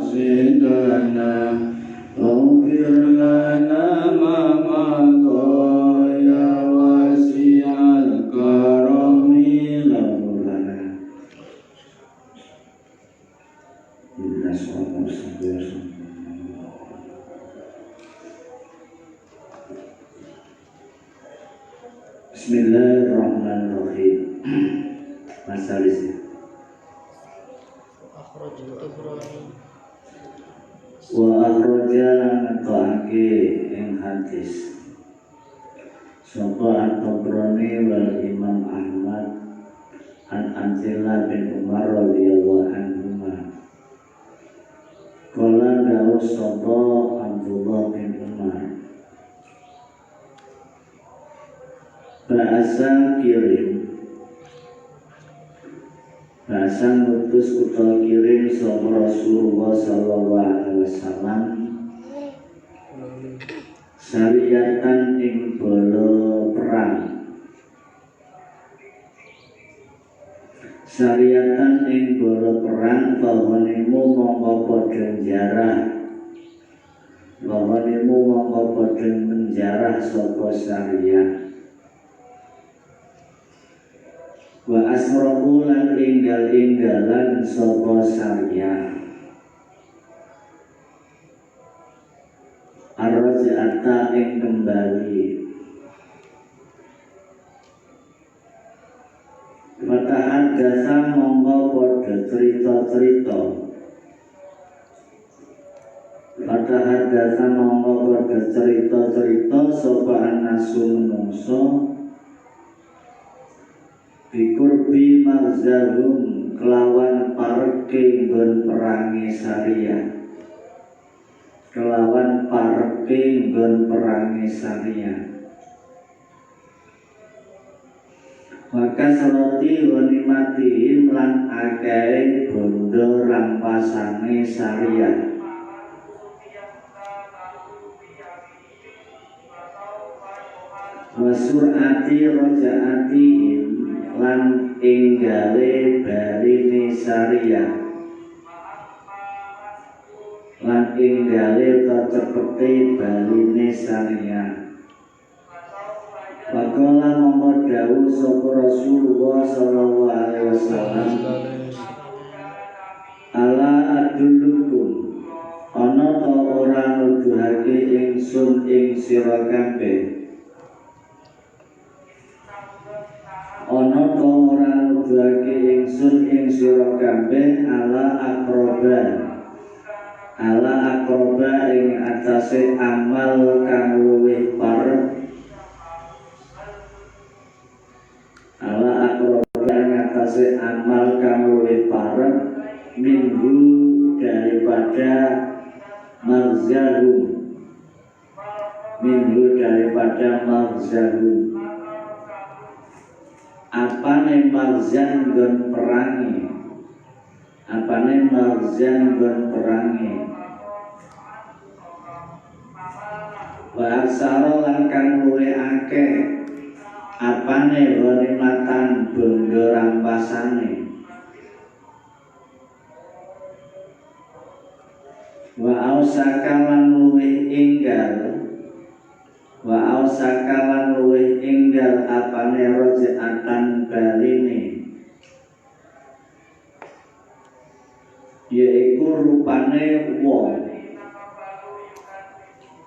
مقصدنا واغفر لنا ما مضى يا واسع الكرم لولانا إلا صلى Bismillahirrahmanirrahim. Masalis wa akhraja ngatake ing hadis sapa at-Tabrani wal Imam Ahmad an Abdillah bin Umar radhiyallahu anhuma qala dawu sapa Abdullah bin Umar bahasa kirim bahasa ngutus utawa kirim sapa Rasulullah sallallahu alaihi wasallam syariatan ing bala perang syariatan ing bala perang bahwanemu mongko padha njarah bahwanemu mongko padha menjarah sapa syariat wa asrahu lan inggal-inggalan sapa syariah ar-raj'ata ing kembali matahan jasa mongko padha cerita-cerita matahan jasa mongko padha cerita-cerita sapa anasu menungso bikurbi marzahum kelawan parke nggon perangi syariah kelawan parke nggon perangi syariah maka seroti ghanimati lan akeh bondo rampasane syariah wasurati rojaatihim lan inggale baline syariah lan inggale cepete baline syariah Wakala mongko dawuh sapa Rasulullah sallallahu alaihi wasallam ala adulukum ana ta ora nuduhake ingsun ing sira kabeh ana ta ora nuduhake ingsun ing sira kabeh ala akroba ing atase amal kang luwih parek ala akroba ing atase amal kang luwih parek minggu daripada marzahum apane marzan gon perangi wa aksara lan kang luwih akeh apane ghanimatan bondo rampasane wa ausaka lan luwih inggal apane rojaatan baline yaiku rupane wong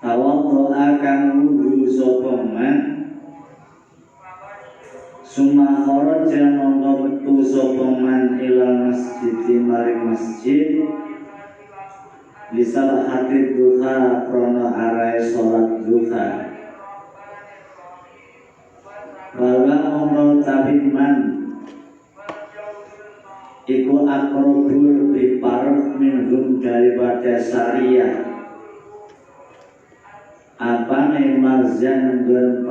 tawaddoa kang wudu sapa man summa kharaja mongko metu sapa man ila masjid maring masjid lisal hati duha krana arae salat duha bahwa mongko tabiman iku akrobul lebih parek minhum daripada syariah apane marzan gon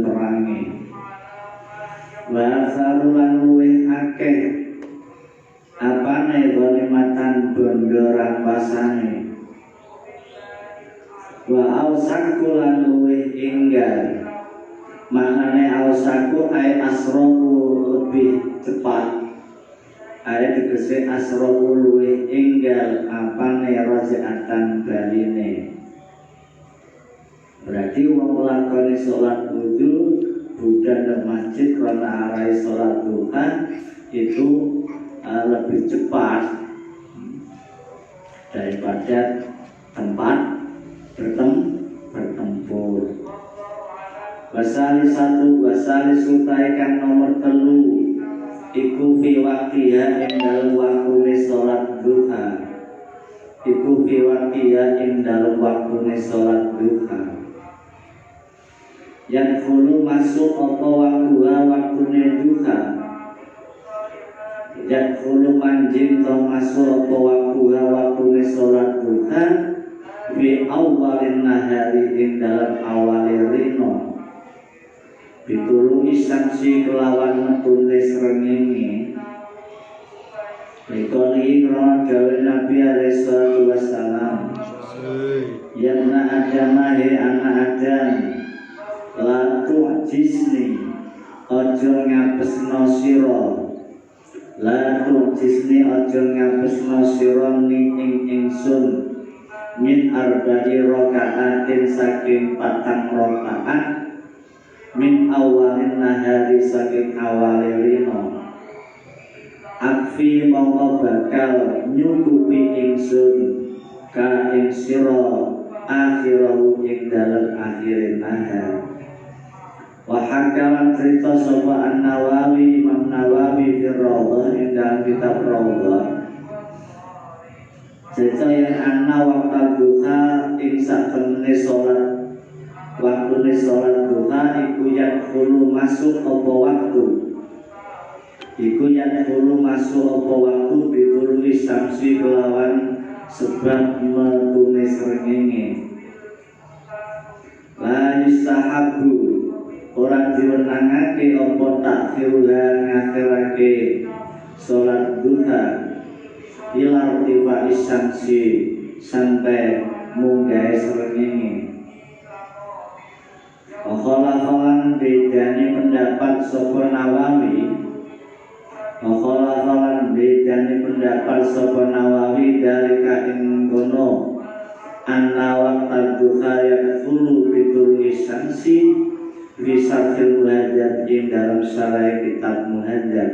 perangi wa sarulan luwih akeh apane ghanimatan bondo rampasane wa ausaku lan luwih inggal maknane ausaku ay asrohu lebih cepat ayat tegese asroku luwih enggal apane rojaatan baline. Berarti wong lakoni sholat wudu budal dan masjid karena arai sholat duha itu lebih cepat daripada tempat bertempur. Wasali satu, wasali sutaikan nomor telu iku fi waqtiha ing dalem waktune salat duha. Iku fi waqtiha ing dalem waktune salat duha. Yang fulu masuk apa waktuha waktune duha. Yang fulu manjing to masuk apa waktuha waktune salat duha. Fi awalin nahari ing dalem awale rino. Pitulungi samsi kelawan metune srengenge. Ikoli krono gawe Nabi alaihi salatu wassalam. Yana Adam he anak Adam, la tu'jisni ojo ngapesno sira. La tu'jisni ojo ngapesno sira ning ingsun min arba'i raka'atin saking 4 rakaat. Min awalin nahari saking awale rino. Akfi mongko bakal nyukupi ingsun ka ing sira akhirahu ing dalem akhirin nahar. Wa hakalan cerita sapa An-Nawawi Imam Nawawi fi Rawdah ing dalam kitab Rawdah. Cerita yang anna waktu duha ing satemene salat waktune salat duha iku yadkhulu masuk apa waktu. Iku yadkhulu masuk apa waktu bitului samsi kelawan sebab metune srengenge. La yustahabu ora diwenangake apa takhiruha ngakhirake salat duha ila tiba samsi sampai munggah srengenge. Khalafalan bedane pendapat sapa Nawawi. Khalafalan bedane pendapat sapa Nawawi dari kaing gono anna waqta duha yakfulu bitului samsi bisa muhadzab ing dalam sarai kitab muhadzab.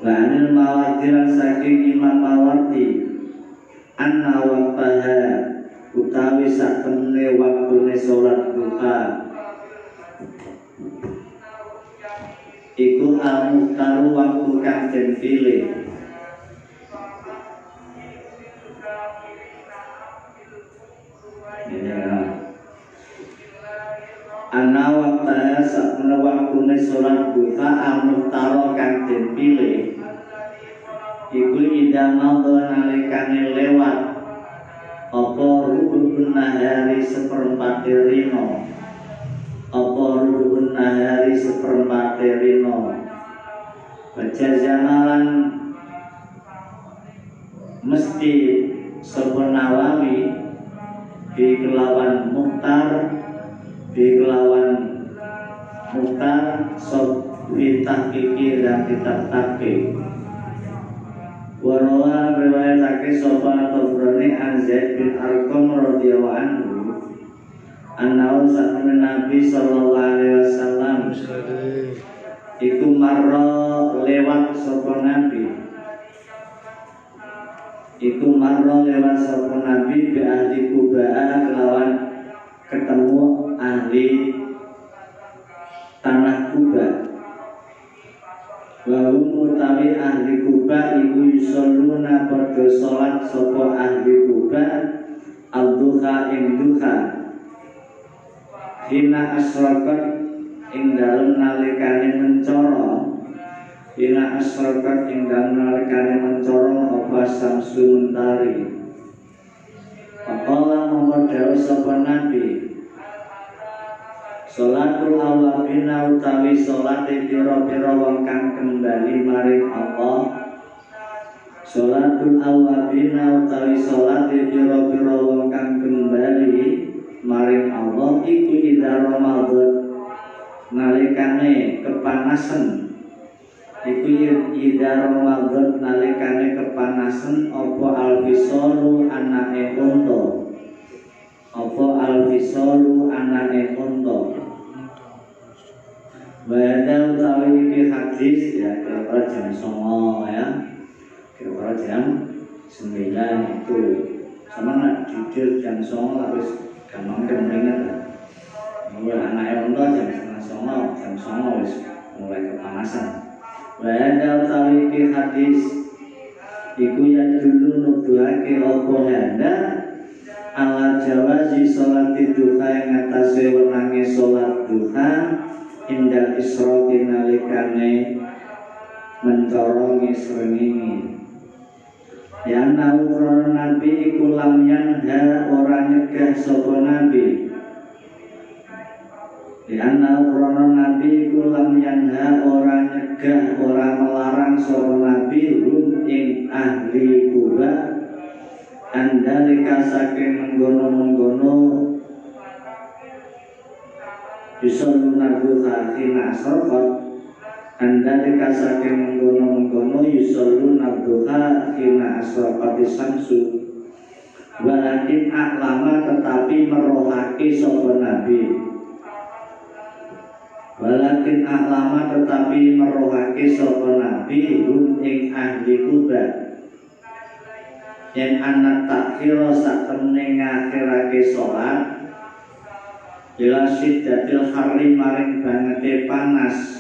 Wa anil mawardi saking Imam Mawardi anna waqtaha utawi satemene waktune salat duha iku al-muhtaru waktu kang den pilih. Ana waktu satemene waktune salat duha al-muhtaru kang den pilih iku idama nalikane lewat apa rubun nahari seperempat rino. Apa rubun nahari seperempat rino. Baca jamalan mesti sapa Nawawi di kelawan muhtar sob fitah kiki dan kitab takik. Warawa riwayatake sapa Tabrani an Zaid bin Arqam radhiyallahu anhu annahu sa'an Nabi sallallahu alaihi wasallam iku marra lewat sapa Nabi bi ahli Quba kelawan ketemu ahli tanah Quba. Wahum utawi ahli Quba iku yusalluna padha salat sapa ahli Quba al-duha ing duha hina asrakat ing dalem nalikane mencara apa samsu mentari. Faqala mongko dawuh sapa Nabi Sholatul awabina utawi sholat pira-pira wong kang kembali maring Allah. Sholatul awabina utawi sholat pira-pira wong kang kembali maring Allah iku ida Ramadan nalikane kepanasan iku ida Ramadan nalikane kepanasan apa alfisalu anake unta apa alfisalu anake unta. Wadau tawi iki hadis ya kira-kira jam 09.00 ya, kira-kira jam 9 itu sama nak jujur jam 09.00 wis gampang kemudian mulai anake unta jam 08.30 jam 09.00 wis mulai kepanasan. Wadau tawi iki hadis iku ya dulu nuduhake apa handa ala jawazi sholat duha yang atase wenange sholat duha indah isroqi nalikane mencorongi srengenge. Ya naura nabi iku lam yanha ora nyegah sapa nabi. Ya naura nabi iku lam yanha ora nyegah ora melarang sapa nabi hum ing ahli Kuba andalika saking menggono-menggono yusoluna duha khina asraqat andalika saking menggono-menggono yusoluna duha khina asraqat samsu walakin aklama tetapi merohake sapa nabi walakin aklama tetapi merohake sapa nabi hum ing ahli Kuba yang anak takhira sak temne ngakhirake salat ila siddatil harri maring bangete panas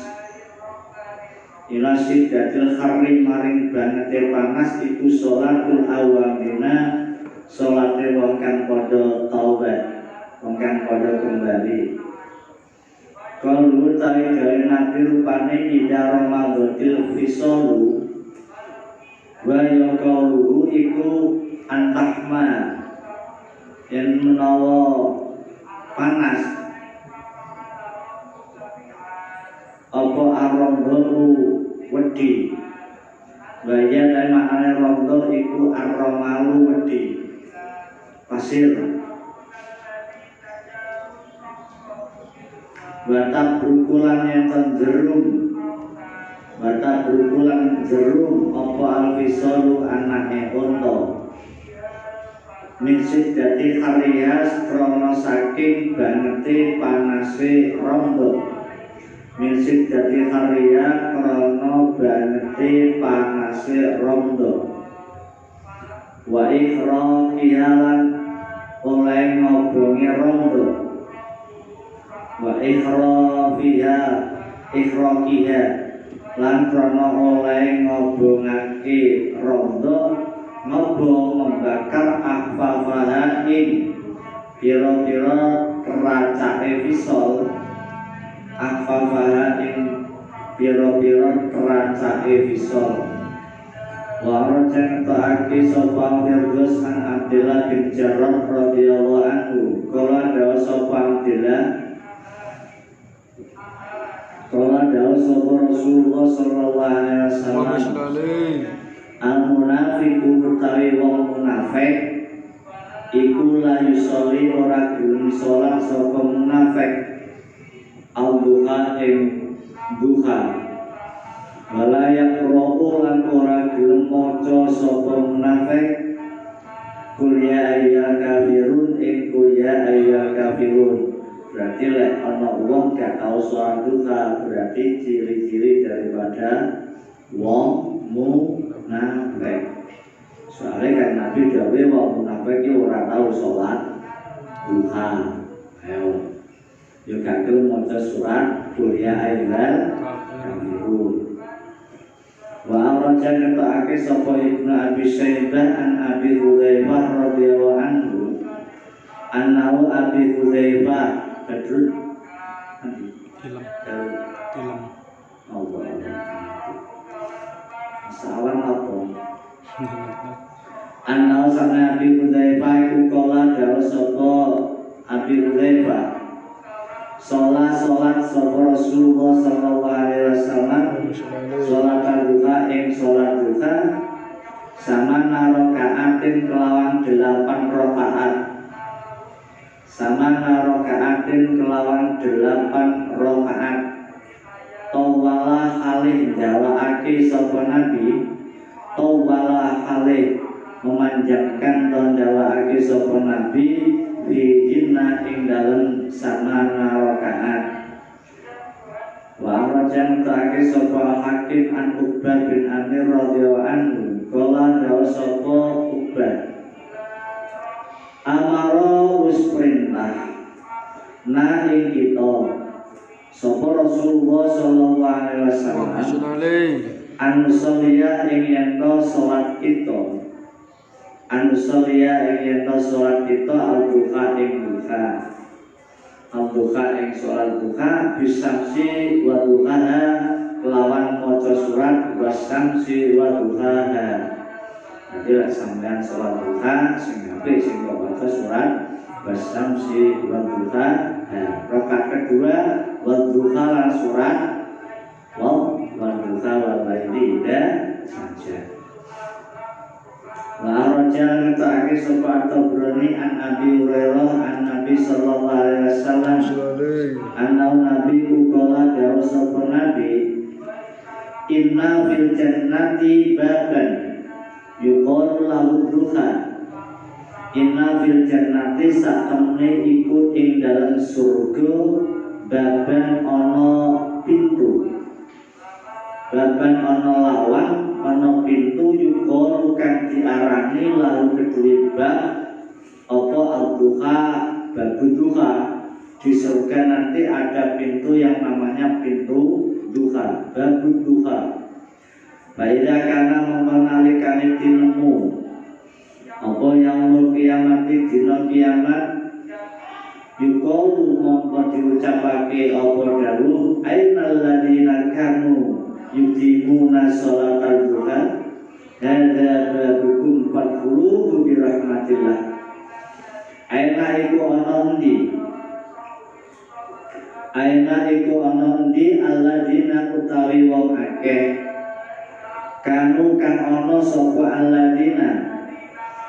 ila siddatil harri maring bangete panas iku sholatul awamina salate wong kang padha taubat wong kang padha kembali. Kalau tawi gawe nabi rupane ida Ramadhanil fisalu wa yaqulu iku antahma yang menawa panas apa arrondo wedi bayan dan maknanya rondo iku arromalu wedi pasir batak berukulan yang tenjerum batak berukulan jerum apa alfisalu anake unta min siddati hariyas krono saking bangete panase rondo min siddati hariyas krono bangete panase rondo wa ikhraqihalan oleh ngobongi rondo wa ikhraqiha lan krono oleh ngobongake rondo ngobong membakar akfafaha ing pira-pira teracake visol akfafaha ing pira-pira teracake visol wa rajang ta'aki sopang firgus an Abdillah bin Jarrah radhiyallahu anhu kala dawa sopang Abdillah kala dawa sopang Rasulullah sallallahu alaihi wasallam al-munafiqu utawi wong munafik iku la yusoli ora gelem salat sapa munafik al-duha ing duha wala yaqra'u lan ora gelem maca sapa munafik qul ya ayyuhal kafirun ing qul ya ayyuhal kafirun berarti lek ana wong gak tau salat duha berarti ciri-ciri daripada wong munafik. Soalnya kan Nabi dawe wong munafik iki ora tau salat duha. Ayo. Yo gak gelem maca surat Qul ya ayyuhal kafirun. Wa awrajan ta'ake sapa Ibnu Abi Syaibah an Abi Hudzaifah radhiyallahu anhu. Annahu Abi Hudzaifah badrun tilam Allah sawan apa anna sana Abi Hudzaifah iku kala dawuh sapa Abi Hudzaifah salat sapa Rasulullah sallallahu alaihi wasallam salat duha ing salat duha sama narokaatin kelawan 8 rakaat sama narokaatin kelawan 8 rakaat tawa tawala halih jawa'ake sapa nabi tawala halih memanjangkan dan jawa'ake sapa nabi fihinna ing dalem samana rakaat wa rajan ta'ake sapa Hakim an Uqbah bin Amir radhiyallahu anhu kala dawa sapa Uqbah amaro wis perintah na ing kita sapa Rasulullah sallallahu alaihi wasallam anusolia ing yento salat kita anusolia ing yento salat kita al-duha ing duha al-duha ing salat duha bisamsi wa duhaha kelawan maca surat wasamsi wa duhaha. Jadi lah sampean salat duha sing apik sing maca surat wasamsi wa duhaha. Rakaat kedua wa duha lan surat wa duha wal laili saja. Wa rajal ta'ake sapa Tabrani an Abi Hurairah an Nabi sallallahu alaihi wasallam anna nabi qala dawu sapa nabi inna fil jannati baban yuqalu lahu duha inna fil jannati satemne iku ing dalam surga baban ana pintu baban ana lawang ana pintu yuqalu kang diarani lalu kedue bab apa al-duha babu duha. Di surga nanti ada pintu yang namanya pintu duha babu duha. Baida kana mengalikane dinemu apa yang kiamat dina kiamat yuqalu mongko diucapake apa dawuh ainal ladina kanu yudimuna sholatal duha hadza babukum fadkhuluhu bi rahmatillah. Aina iku ana endi aina iku ana endi alladzina utawi wong akeh kanu kang ana sapa alladzina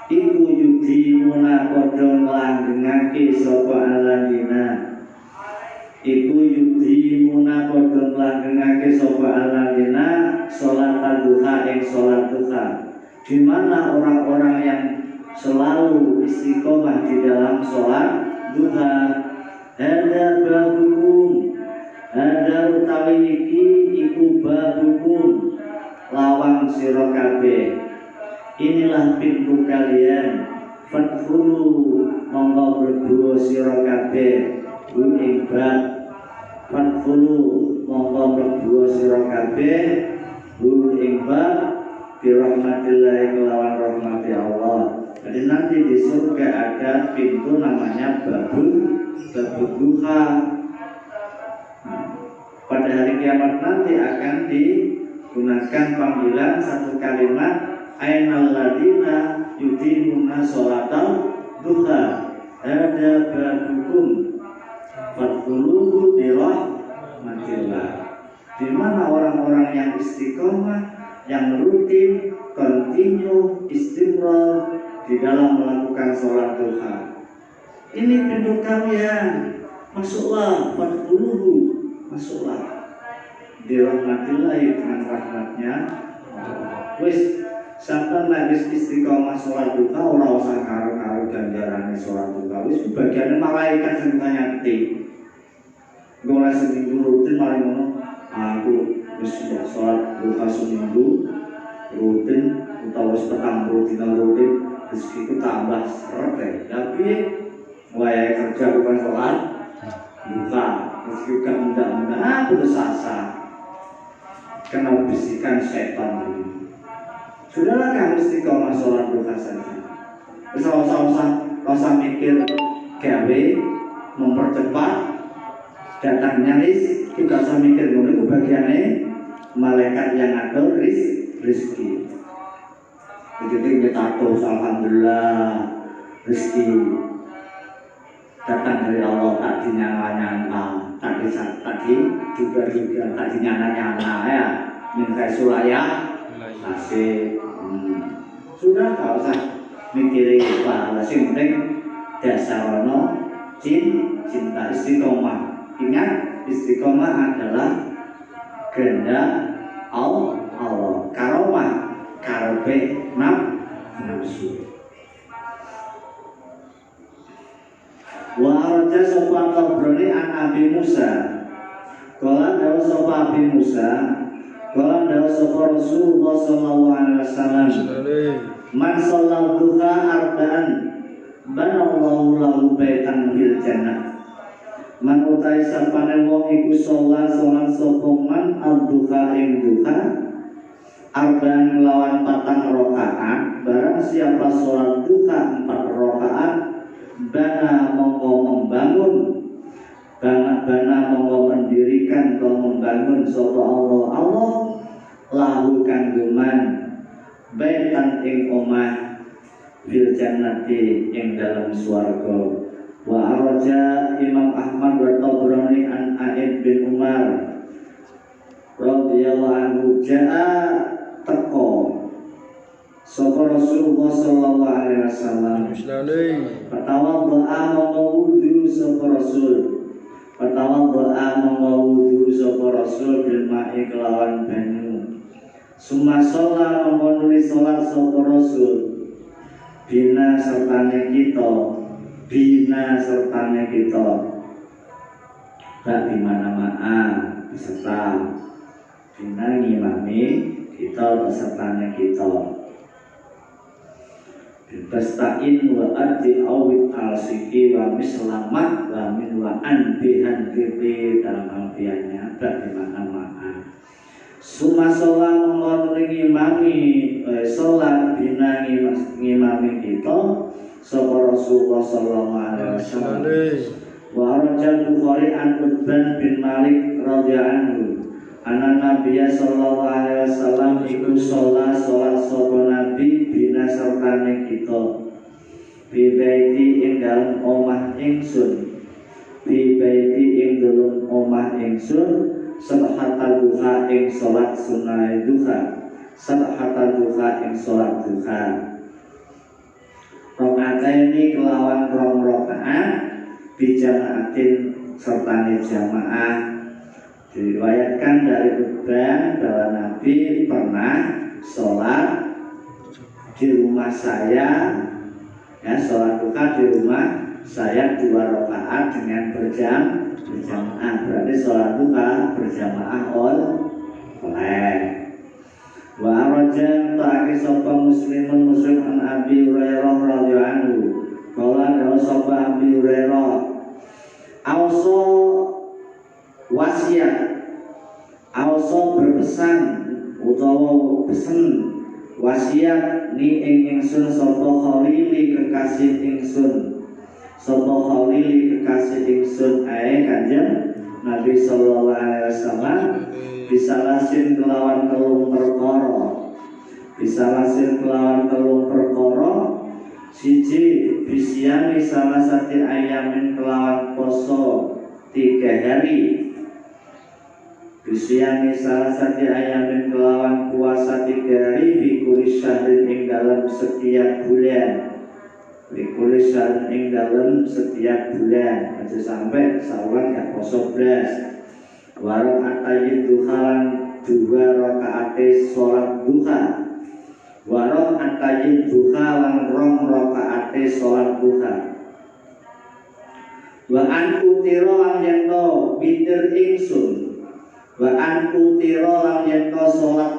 iku yudimuna padha nglanggengake sapa alladzina iku yudimuna padha nglanggengake sapa alladzina salat duha ing salat duha. Di mana orang-orang yang selalu istiqomah di dalam salat duha. Hadza babukum hadza utawi iki iku babukum lawang sira kabeh. Inilah pintu kalian fadkhulu monggo mlebu sira kabeh ing bab fadkhulu monggo mlebu sira kabeh ing bab bi rahmatillah kelawan rahmati Allah. Jadi nanti di surga ada pintu namanya babu duha. Pada hari kiamat nanti akan digunakan panggilan satu kalimat ainal ladina yudimuna sholatal duha hadza babukum fadkhuluhu bi rahmatillah. Di mana orang-orang yang istiqomah, yang rutin, continue, istimrar di dalam melakukan sholat duha. Ini pintu kalian, masuklah fadkhuluhu, masuklah bi rahmatillah dengan rahmatnya. Wis sampeyan nek istiqomah sholat duha ora usah karo-karo ganjarane sholat duha. Wis bagiane malaikat sing nyati. Ora seminggu rutin mari ngono. Aku wis sholat duha seminggu rutin utawa wis petang dina rutin rezekiku tambah seret. Tapi wayahe kerja bukan sholat duha, rezeki gak mudah-mudahan putus asa. Kena bisikan setan ini. Sudahlah kamu istiqomah sholat duha saja. Usah mikir gawe mempercepat datangnya rizki. Juga usah mikir ngono itu bagiannya malaikat yang atur rizki. Begitu kita atur alhamdulillah rizki datang dari Allah, tak dinyana-nyana, tak juga tak dinyana-nyana ya. Min kaisulaya kasih. Sudah tak usah mikirin pahala, sing penting dasarono cinta istiqomah. Ingat istiqomah adalah kehendak Allah. Karomah karepe nafsu. Wa arja sapa Tabrani an Abi Musa. Kala dawu sapa Abi Musa, kala dawu sapa Rasulullah sallallahu alaihi wasallam. Man shallal duha arba'an banallahu lahu baitan fil jannah. Man utai sapane wong iku salat sapa man al-duha ing duha arba'an lawan 4 rakaat. Barang siapa salat duha 4 rakaat bana mongko membangun bana mongko mendirikan atau membangun sapa Allah lahu kangguman baitan ing omah fil jannati ing dalam swarga. Wa araja Imam Ahmad wa Tabrani an A'id bin Umar radhiyallahu anhu jaa teko sapa Rasulullah sallallahu alaihi wasallam. Pertama doa mawudu sapa Rasul. Pertama doa mawudu sapa Rasul bil ma'i kelawan banyu. Summa sholat mengkonuli sholat sapa Rasul. Bina sertane kita. Bak dimana ma'a beserta. Bina ngimami kita besertane kita. Basta'in wa addi awit al-siki wa mislamat wa min wa anbihan diri dalam alfiannya bagaimana ma'a. Suma sholat mengonuli ngimami sholat bina ngimami kita sapa Rasulullah sallallahu alaihi wasallam. Wa rajal Bukhari an Utban bin Malik radhiyallahu anhu Anak Nabi sallallahu alaihi wasallam iku sholat sapa Nabi bina sertane kita bi baiti ing dalem omah ingsun sabhatal duha ing sholat sunai duha rakaat ini kelawan rong rakaat bijamaatin sertane jamaah. Diriwayatkan dari Utban bahwa Nabi pernah sholat di rumah saya, sholat duha di rumah saya 2 rakaat dengan berjamaah. Berarti sholat duha berjamaah oleh. Wa araja ta'aki sapa muslimun an Abi Hurairah radhiyallahu anhu. Qala dawu sapa Abi Hurairah auso wasiat auso berpesan utawa pesen wasiat ni ing ingsun sapa khalili kekasih ingsun ae Kanjeng Nabi sallallahu alaihi wasallam bisalasin kelawan telung perkara siji bisyami salah satu ayamin kelawan poso 3 hari. Bisyami salah satu ayamin kelawan puasa 3 hari bikuli syahrin ing dalam setiap bulan. Aja sampai sawan gak poso blas. Warung atayin duhalan 2 rakaat sholat duha. Warung atayin duhalan 2 rakaat sholat duha. Wa an utira lan yento witir ingsun. Salat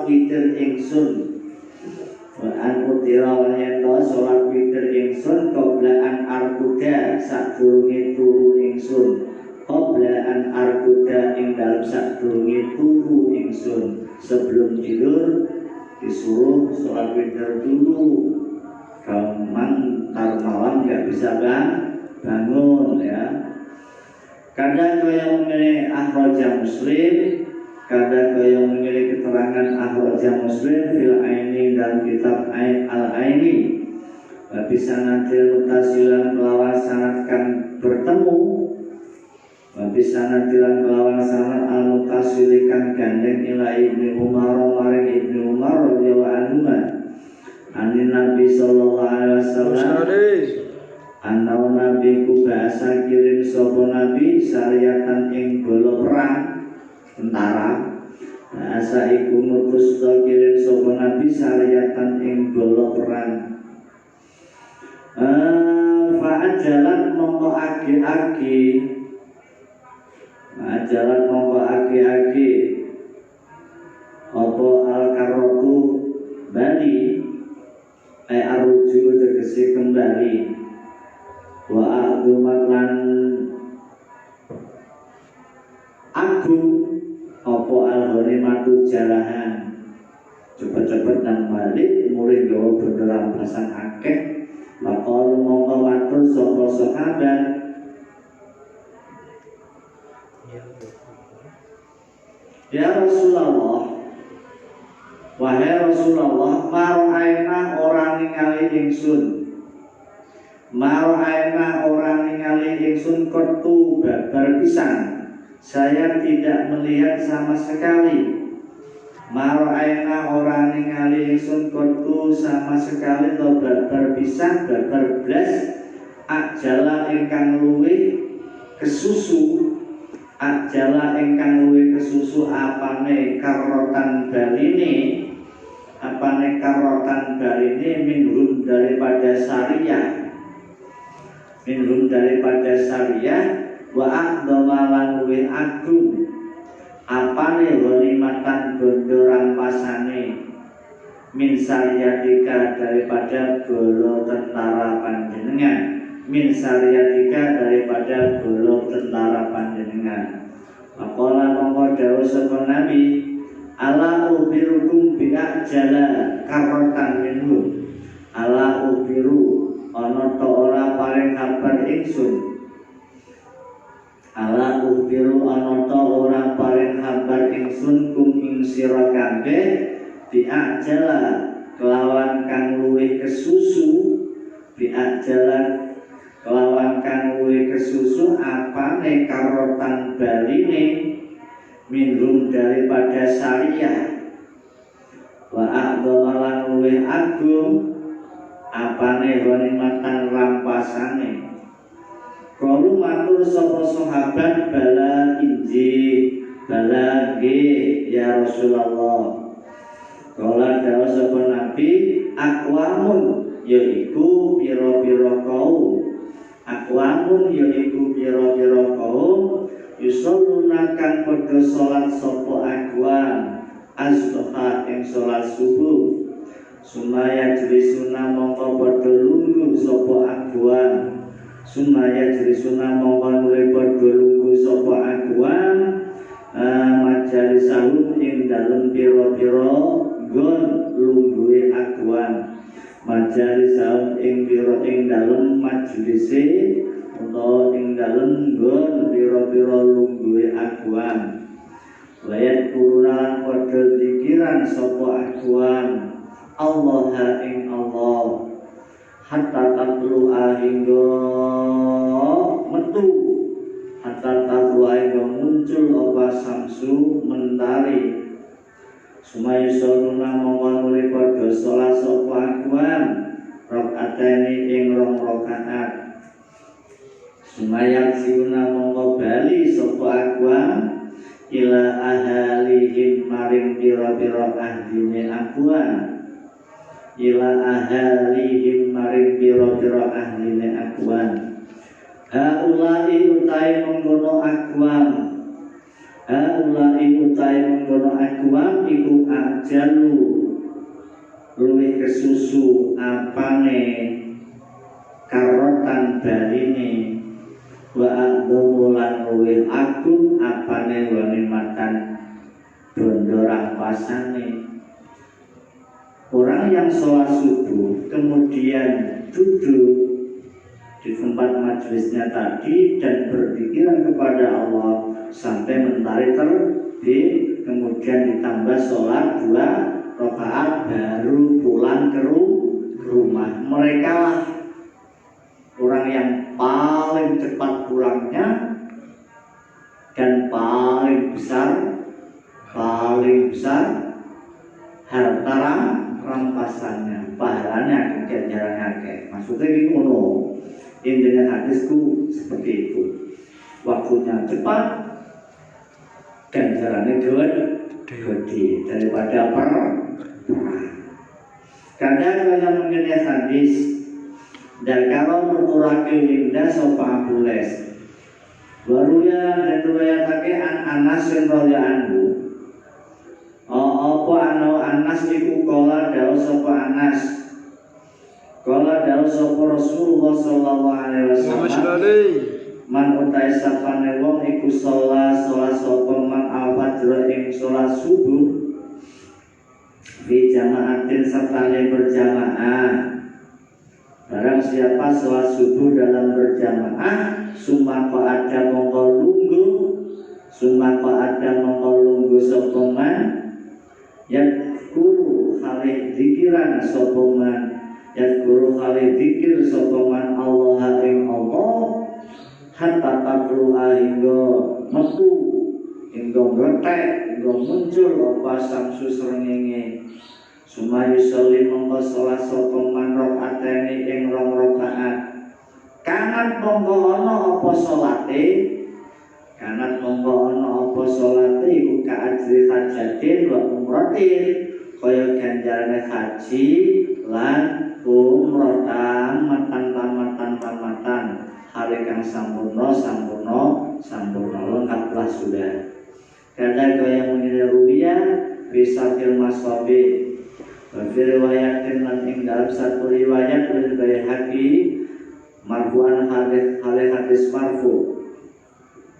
witir ingsun qoblaan arkuda sadurunge turu ingsun. Ing dalam sadurunge turu ingsun. Sebelum tidur disuruh salat witir dulu. Kalau malam nggak bisa bangun ya. Kadang kaya memilih akhraja Muslim, kadang kaya memilih keterangan akhraja Muslim fil aini dan kitab al-aini. Bisa nanti mutasilan kelawan sanadkan bertemu. Bisa nanti kelawan sanad al-mutasilikan gandeng ila Ibnu Umar maring Ibnu Umar radhiyallahu anhu. Anin Nabi sallallahu alaihi wasallam Anau Nabi ku bahasa kirim sopo Nabi syariatan ing bolo perang tentara asa iku mutus kirim sapa nabi sariyatan ing bala perang. Fa'at jalan mongko agi-agi, jalan mongko agi-agi apa al-karotu bali aruju tegesi kembali wa a'dumat lan agung apa al-ghanimatu jalahan cepet-cepet dan balik mulai gawa beneran pasang akeh. Maka mongko matur sapa sahabat, ya Rasulullah, wahai Rasulullah, mar'aina orang ningali ingsun, mar'aina orang ningali ingsun kertu babar pisan, saya tidak melihat sama sekali. Mar'aina orang ningali ingsun kertu sama sekali to babar pisan, babar blas, ajala ingkang luwih kesusu, ajala ingkang luwih kesusu apane karotan baline, apane karotan baline minhum daripada syariah, minhum daripada syariah, wa aqdamalan luwih agung apane ghanimatan bondo rampasane min syariatika daripada bolo tentara panjenengan, min syariatika daripada bolo tentara panjenengan. Maqala mongko dawuh sapa nabi, ala ubirukum bi'ajala karotan minhu, ala ubiru ana ta ora paring kabar ingsun, ala ubiru ana ta ora paring kabar ingsun kum ing sira kabeh bi'ajala kelawan kang luwih kesusu, bi'ajala kelawan kang luwih kesusu apane karotan baline minhum daripada syariah, wa a'dhamalan luwih agung apane ghanimatan rampasane. Kalu matur sapa sahabat, bala inji bala nggih ya Rasulullah. Kala dawuh sapa nabi, aqwamun yaiku pira-pira kaum, aqwamun yaiku pira-pira kaum yusalluna kang padha salat sapa aqwam az-zuha ing salat subuh, sumaya jlisuna mongko padha lungguh sapa aqwam, sumaya jlisuna mongko mulai padha lungguh sapa aqwam majalisahum ing dalem pira-pira gon lungguhe aqwam, majalisahum ing pira ing dalem majlise utawa ing dalem gon pira-pira lungguhe aqwam. Layat kurunan padha zikiran sapa aqwam Allah ing Allah, hatta tatlu ahingga metu, hatta tatlu ahingga muncul apa samsu mentari, sumaya soruna mongkon mulai padha salat sapa aqwam rakaateni ing rong rakaat, sumaya siuna mongko bali sapa aqwam ila ahalihim maring pira-pira ahline aqwam, ila ahalihim maring pira-pira ahline aqwam. Haulai utai mengkono aqwam, haulai utai mengkono aqwam iku ajalu luwih kesusu apane karotan baline, wa aqdumulan luwih agung apane ghanimatan bondo rampasane. Orang yang sholat subuh kemudian duduk di tempat majelisnya tadi dan berpikiran kepada Allah sampai mentari terbit, kemudian ditambah sholat 2 rakaat baru pulang ke rumah. Mereka lah orang yang paling cepat pulangnya dan paling besar harta rampasannya, pahalanya ganjaran akeh. Maksudnya ini ngono. Intinya hadisku seperti itu. Waktunya cepat, ganjarannya gede, gede daripada perang. Karena kaya mengenai hadis dan kalau nuturake winda sopa abules waruya dan ruwayatake an Anas radhiyallahu anhu apa Anas iku kala dawuh sapa Anas kala dawuh sapa Rasulullah sallallahu alaihi wasallam man utai sapane wong iku salat sapa man al-fajr ing salat subuh di jamaatin sertane berjamaah. Barang siapa sholat subuh dalam berjamaah, sumaka ada mongko lungguh sopoman, yadkuru khalih zikiran sopoman, yadkuru khalih zikir sopoman Allah ing Allah, hatta tatluha hingga metu, hingga ngetek, hingga muncul apa samsu srengenge. Sumayu sholli mongko sholat sopoman rokaateni ing rong rokaat. Kanat mongko ana apa sholate? Kanat mongko ana apa sholate iku kaajri hajatin wa umratin kaya ganjarane haji lan umrah tamatan hari kang sampurna lengkap lah sudah. Karena kaya mengenai ruwiyah bisa filmas sobi. Bagi riwayatin lan ing dalam satu riwayat oleh Baihaqi marfu'an hadis marfu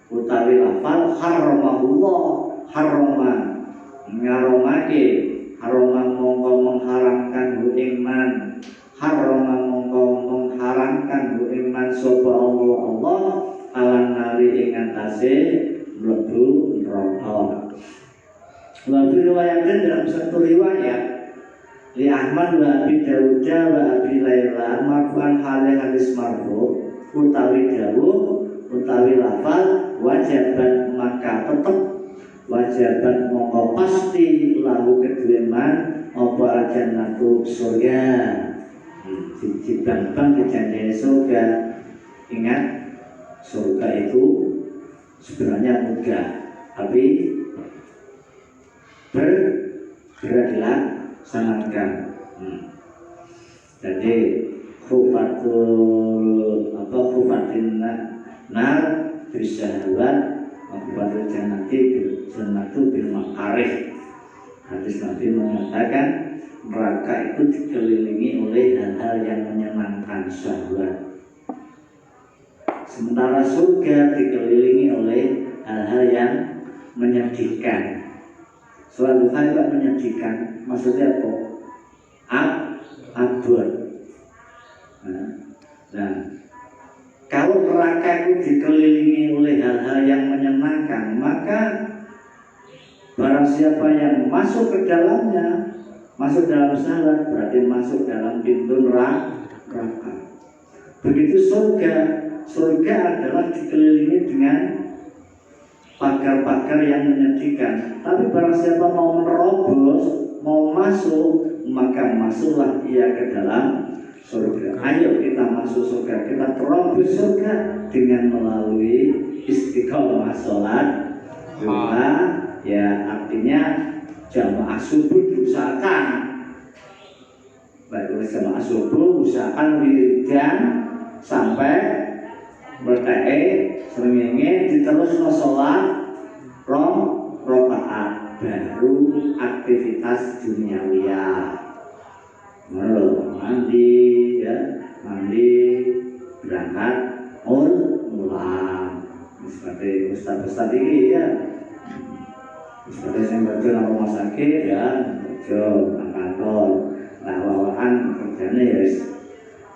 utawi lafal haramahullah haraman ngaromake haraman mongko mengharamkan hu iman haraman mongko mengharamkan hu iman sapa Allah alan nari ing atase mlebu neraka. Bagi riwayatin dalam satu riwayat li Ahmad wa Abi Dawud wa Abi Laila marfu'an hadis marfu utawi dawuh utawi lafal wajabat maka tetep wajabat mongko pasti lahu kedue man apa jannatu surga dibang-bang kejanjian surga. Ingat surga itu sebenarnya mudah tapi bergeraklah sangatkan. Jadi khufatin nar bisyahwat khufatil jannatu bil makarih. Hadis Nabi mengatakan neraka itu dikelilingi oleh hal-hal yang menyenangkan syahwat, sementara surga dikelilingi oleh hal-hal yang menyedihkan. Selalu juga menyedihkan, maksudnya apa? Abad. Nah, kalau neraka itu dikelilingi oleh hal-hal yang menyenangkan, maka barang siapa yang masuk ke dalamnya, masuk dalam salat, berarti masuk dalam pintu neraka. Begitu surga adalah dikelilingi dengan pagar-pagar yang menyedihkan. Tapi barang siapa mau menerobos, mau masuk, maka masuklah ia ke dalam surga. Ayo kita masuk surga, kita terobos surga dengan melalui istiqomah sholat duha. Ya artinya jamaah subuh diusahakan. Baik jamaah subuh usahakan wiridan sampai bertae srengenge diterus sholat rong rakaat baru aktivitas duniawiyah. Mandi berangkat mulang seperti ustaz-ustaz ini ya, seperti yang kerja di rumah sakit ya, kerja di kantor lawan kerjanya ya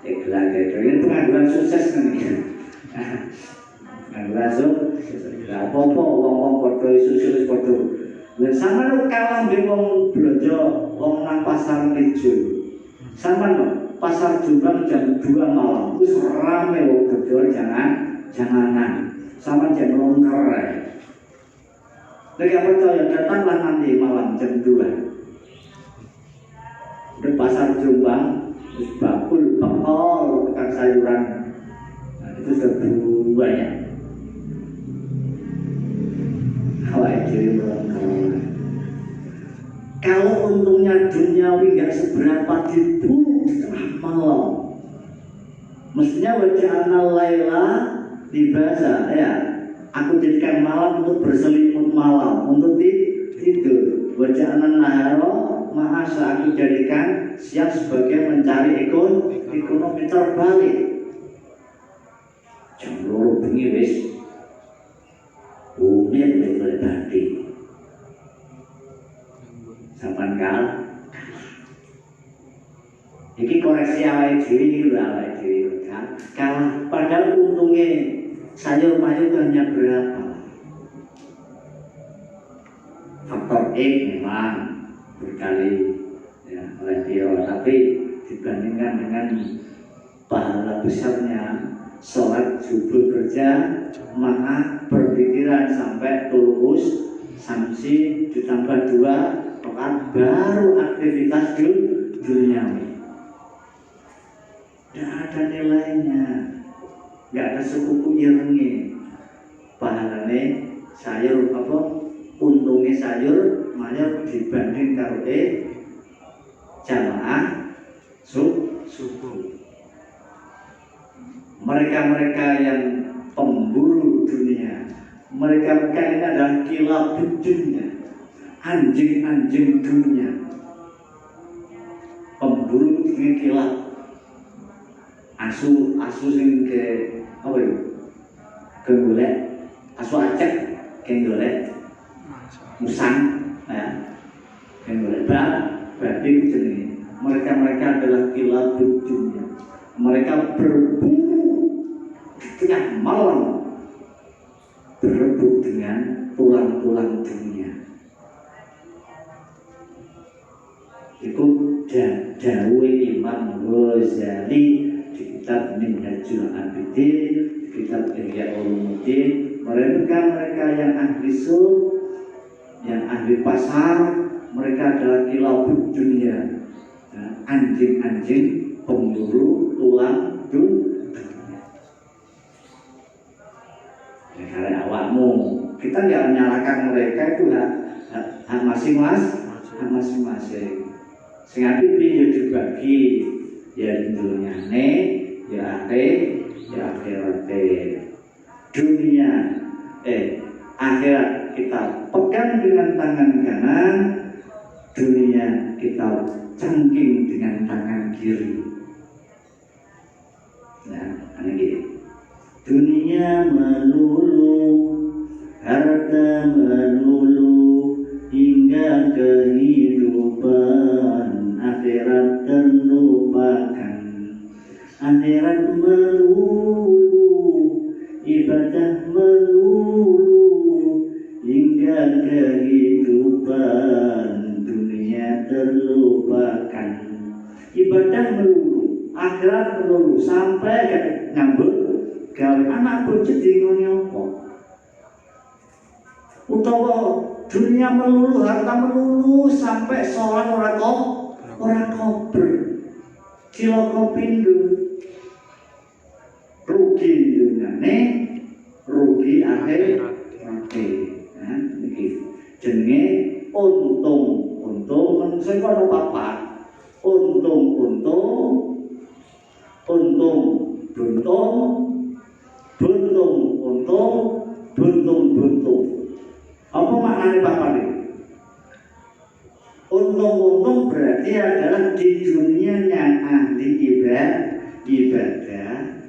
iklan pengangguran sukses nih. Langsung apa-apa wong-wong padha isu-isu padha. Lah sampeyan kalah mbek wong blanja wong nang pasar Ijo. Sampeyan pasar Jombang jam 2 malam wis rame wong kerja janganan. Sampeyan jam longker. Lagi percaya datanglah nanti malam jam 2. Di pasar Jombang wis bakul pekol tukang sayuran. Itu sudah banyak. Awak jadi melengkap. Kalau untungnya duniawi nggak seberapa dibunuh di tengah malam. Mestinya wajahana laila dibaca ya. Aku jadikan malam untuk berselimut malam, untuk tidur. Wajahana naharo ma'asa aku jadikan siang sebagai mencari ekonomi terbalik. Jam 2 bengi wis umir level tadi. Sampan kal. Iki koreksi awake dhewe kan. Kalah padahal untungnya sayur mayur hanya berapa? Faktor X memang berkali ya, oleh dia, tapi dibandingkan dengan pahala besarnya sholat subuh kerja, maka berpikiran sampai tulus samsi ditambah 2 rakaat baru aktivitas duniawi. Tidak ada nilainya, nggak ada sepupu irengnya. Pahalanya sayur apa? Untungnya sayur mayur dibanding karo jamaah subuh. Mereka-mereka yang pemburu dunia, mereka-mereka ini adalah kilab dunia, anjing-anjing dunia. Pemburu ini kilab. Asu sing ke apa ya? Golek, asu acak golek musang ya. Golek babi jenenge. Mereka adalah kilab dunia. Mereka berburu di tengah malam, berebut dengan tulang-tulang dunia. Itu dawuh Imam Ghazali di kitab Minhajul Abidin, di kitab Ihya Ulumuddin. Mereka yang ahli yang ahli pasar, mereka adalah kilabut dunia, anjing-anjing pemburu tulang dunia. Ya, karena awakmu, kita nggak menyalahkan mereka, itu hak masing-masing. Sing apik piye dibagi ya dunyane ya akhirate. Dunia akhirat kita pegang dengan tangan kanan, dunia kita cangking dengan tangan kiri. Nah, ini dunia melulu, harta melulu, hingga kehidupan akhirat terlupakan. Akhirat melulu, ibadah melulu, hingga kehidupan dunia terlupakan. Ibadah melulu, akhirat melulu, sampai nyambut gawe anak bojo dingone apa? Utawa dunia melulu, harta melulu, sampai sholat orang kober, ciloko pindu, rugi dunyane, rugi akhirat. Nah, iki jenenge untung manusia kok ono papat. Untung buntung. Apa maknanya papat ini? Untung berarti adalah di dunia yang ahli ibadah,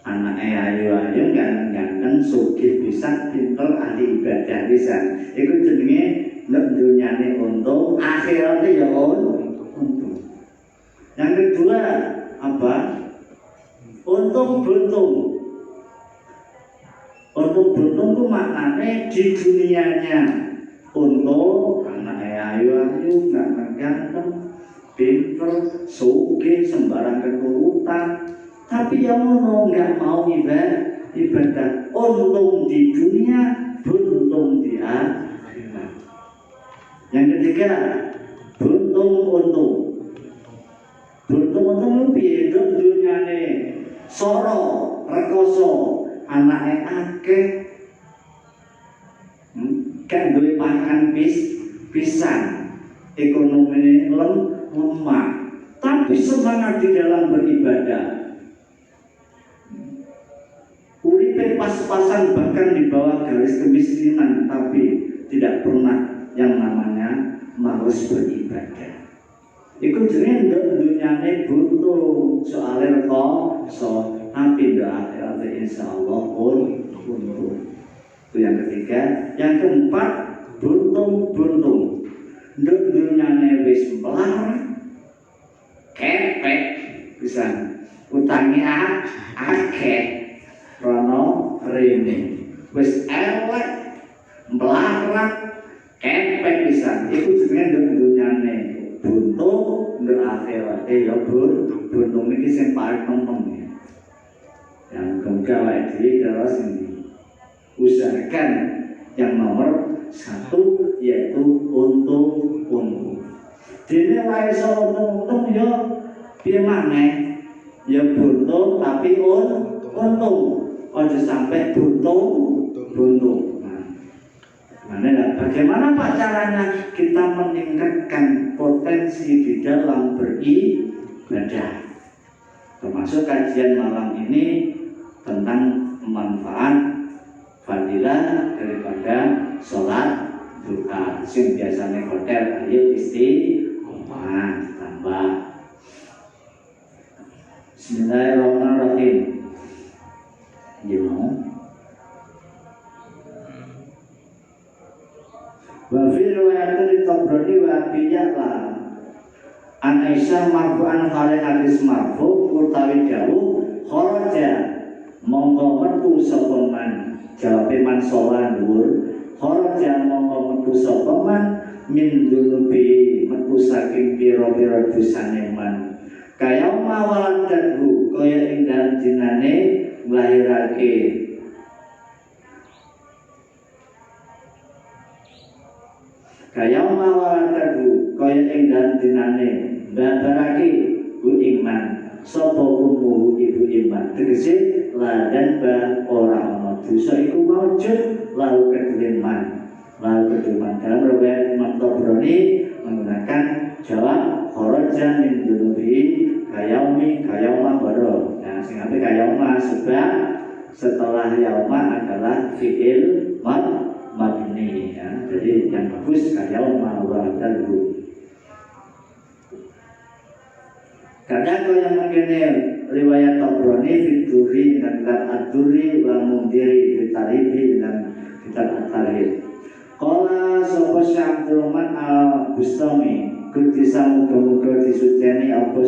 anak ayu ganteng sugih pisan, pinter ahli ibadah pisan. Iku jenenge nek dunyane untung, akhirate ya untung. Yang kedua apa? Untung buntung itu maknanya di dunianya untung, anak ayu ganteng, pinter, sugih, sembarang keturutan. Tapi yang nggak mau ibadah, untung di dunia, buntung di akhirat. Yang ketiga, buntung piye dunyane soro rekoso, anake akeh, kan duwe pangan pisan, ekonomi lemah, tapi semangat di dalam beribadah. Uripe pas-pasan bahkan di bawah garis kemiskinan, tapi tidak pernah yang namanya malas beribadah. Iku jenenge dunyane butuh soalnya kok tapi akhirat insyaallah pun butuh. Itu yang ketiga. Yang keempat, buntung. Dunyane wis melarat, kepek bisa utangi akeh. Rono rene wis elek melarat kepek pisan iku jenenge dunyane buntung ndek akhirat ya buntung iki sing paling penting yang gawe dhewe terus ini usahakan yang nomor 1 yaitu untung dene wae iso untung ya piye maneh ya buntung tapi untung ojo sampai buntung. Nah, bagaimana Pak caranya kita meningkatkan potensi di dalam beribadah? Termasuk kajian malam ini tentang manfaat fadilah daripada sholat duha. Sing biasanya hotel ayo istiqomah tambah. Bismillahirrahmanirrahim. Wa fi riwayatin Tabrani wa Abiyatlah an Aisyah marfu'an kali hadis marfu utawi dawuh kharaja monggo metu sapa man jawabe man sholat dhuwur kharaja monggo metu sapa man min dunubi metu saking pira-pira dosane man kaya mawalan dadhu kaya ing dalem dinane nglahirake kaya mawaradu kaya ing dalem dinane babarake ku iman sapa ummu ibu iman tegese ladan ba ora ana dosa iku maujud lalu kedeliman dalam riwayat Imam Tabrani menggunakan jawab kharaja min dunubi kayauma baro. Nah, sing ape kayauma sebab setelah yauma adalah fi'il mabni ya. Jadi yang bagus kayauma wa tadhu. Karena kalau yang mengenai riwayat Tabrani fituri dan ad-duri wa mundiri fitaribi dan kitab at-tarhib. Qala sapa Syabdurrahman al-Bustami Kudisa muga-muga disuceni apa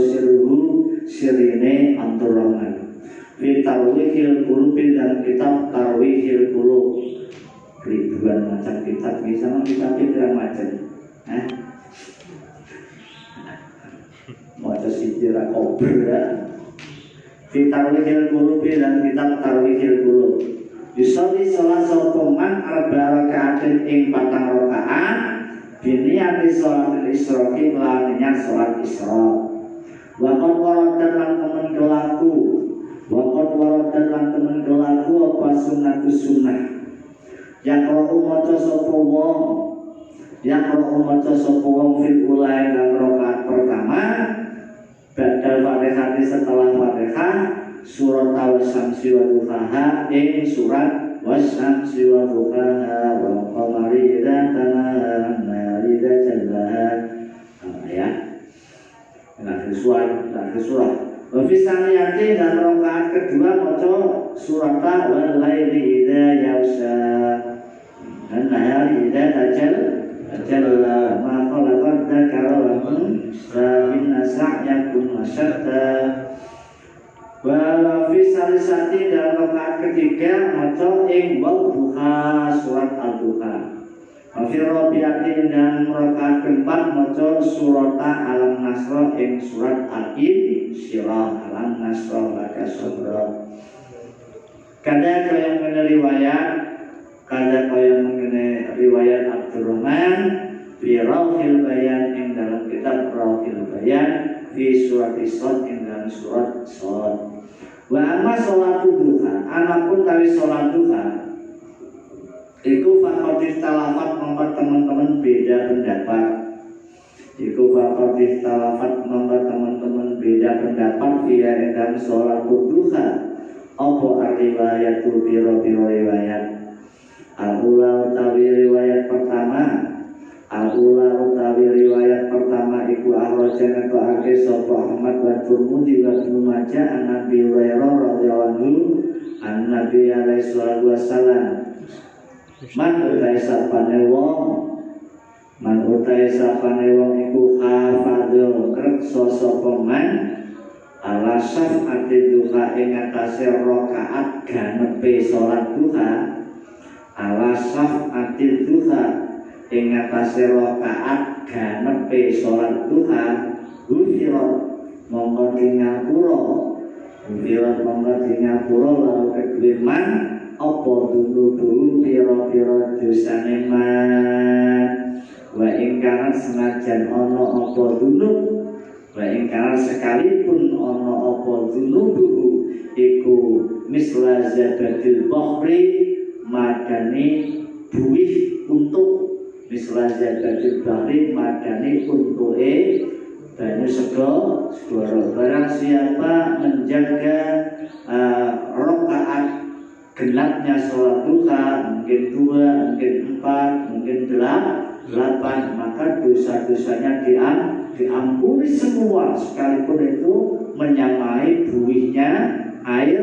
sirine Abdurrahman fi tarwihil qulubi dan kitab tarwihil qulub ribuan macam kitab bisa kitab pirang macam maca sijira kobra fi tarwihil qulubi dan kitab tarwihil qulub yusolli sholat sopoman arba rakaatin ing 4 rakaat biniyati sholat isroki melawan niat sholat isro wakot warodan lan temen kelaku apa sunnatu sunnah yang ro'u maca sopo wong fil ulai dan rakaat pertama badal fatihah setelah fatihah surat Al-Syamsi wa duhaha ing surat Wasyamsi wa duhaha wa qamari idza talaha nari idza jallaha ya. Nah, surat wa fi saniyati dan rakaat kedua maca surat wal laili idza yaghsha dan nahari idza tajalla ma khalaqad dzakara wal unsa inna sa'yakum lasyadda. Wa fi salisati dalam rakaat ketiga maca ing duha surat al-duha. Wa fi rabi'ati dan rakaat keempat maca surat al-nasr ing surat al-insyirah al-nasr laka sabra. Kada kaya mengenai riwayat Abdurrahman fi Rawhil Bayan ing dalam kitab Rawhil Bayan fi surat Isra ing dalam surat Shad. Wa amma sholatu duha, anapun tawi sholat duha Iku fakotif talafat membuat teman-teman beda pendapat. Iku fakotif talafat membuat teman-teman beda pendapat via dalam sholat duha. Apa riwayat tu biro-biro riwayat. Al-ula utawi riwayat pertama. Al-ula utawi riwayat pertama iku arrojana ko ake sopo Ahmad wa Turmudi wa Ibnu Majah an Nabi Hurairah radhiyallahu anhu an Nabi alaihi salatu wassalam. Man utai sapane wong iku hafadul kerso sapa man ala syaf'ati duha ing atase rakaat ganepe salat duha ala syaf'ati duha ing atase rakaat ganepe salat duha gufirat monggo dingapura lalu kedue man apa dulu pira-pira dosane man wa ingkang senajan ana apa dulu wa ingkang sekalipun ana apa dulu iku misla zabadil bahri madani buih untuk misla zabadil bahri madani untuke banyu segoro barang siapa menjaga rakaat genapnya sholat duha, mungkin 2, mungkin 4, mungkin 8, maka dosa-dosanya diampuni semua, sekalipun itu menyamai buihnya air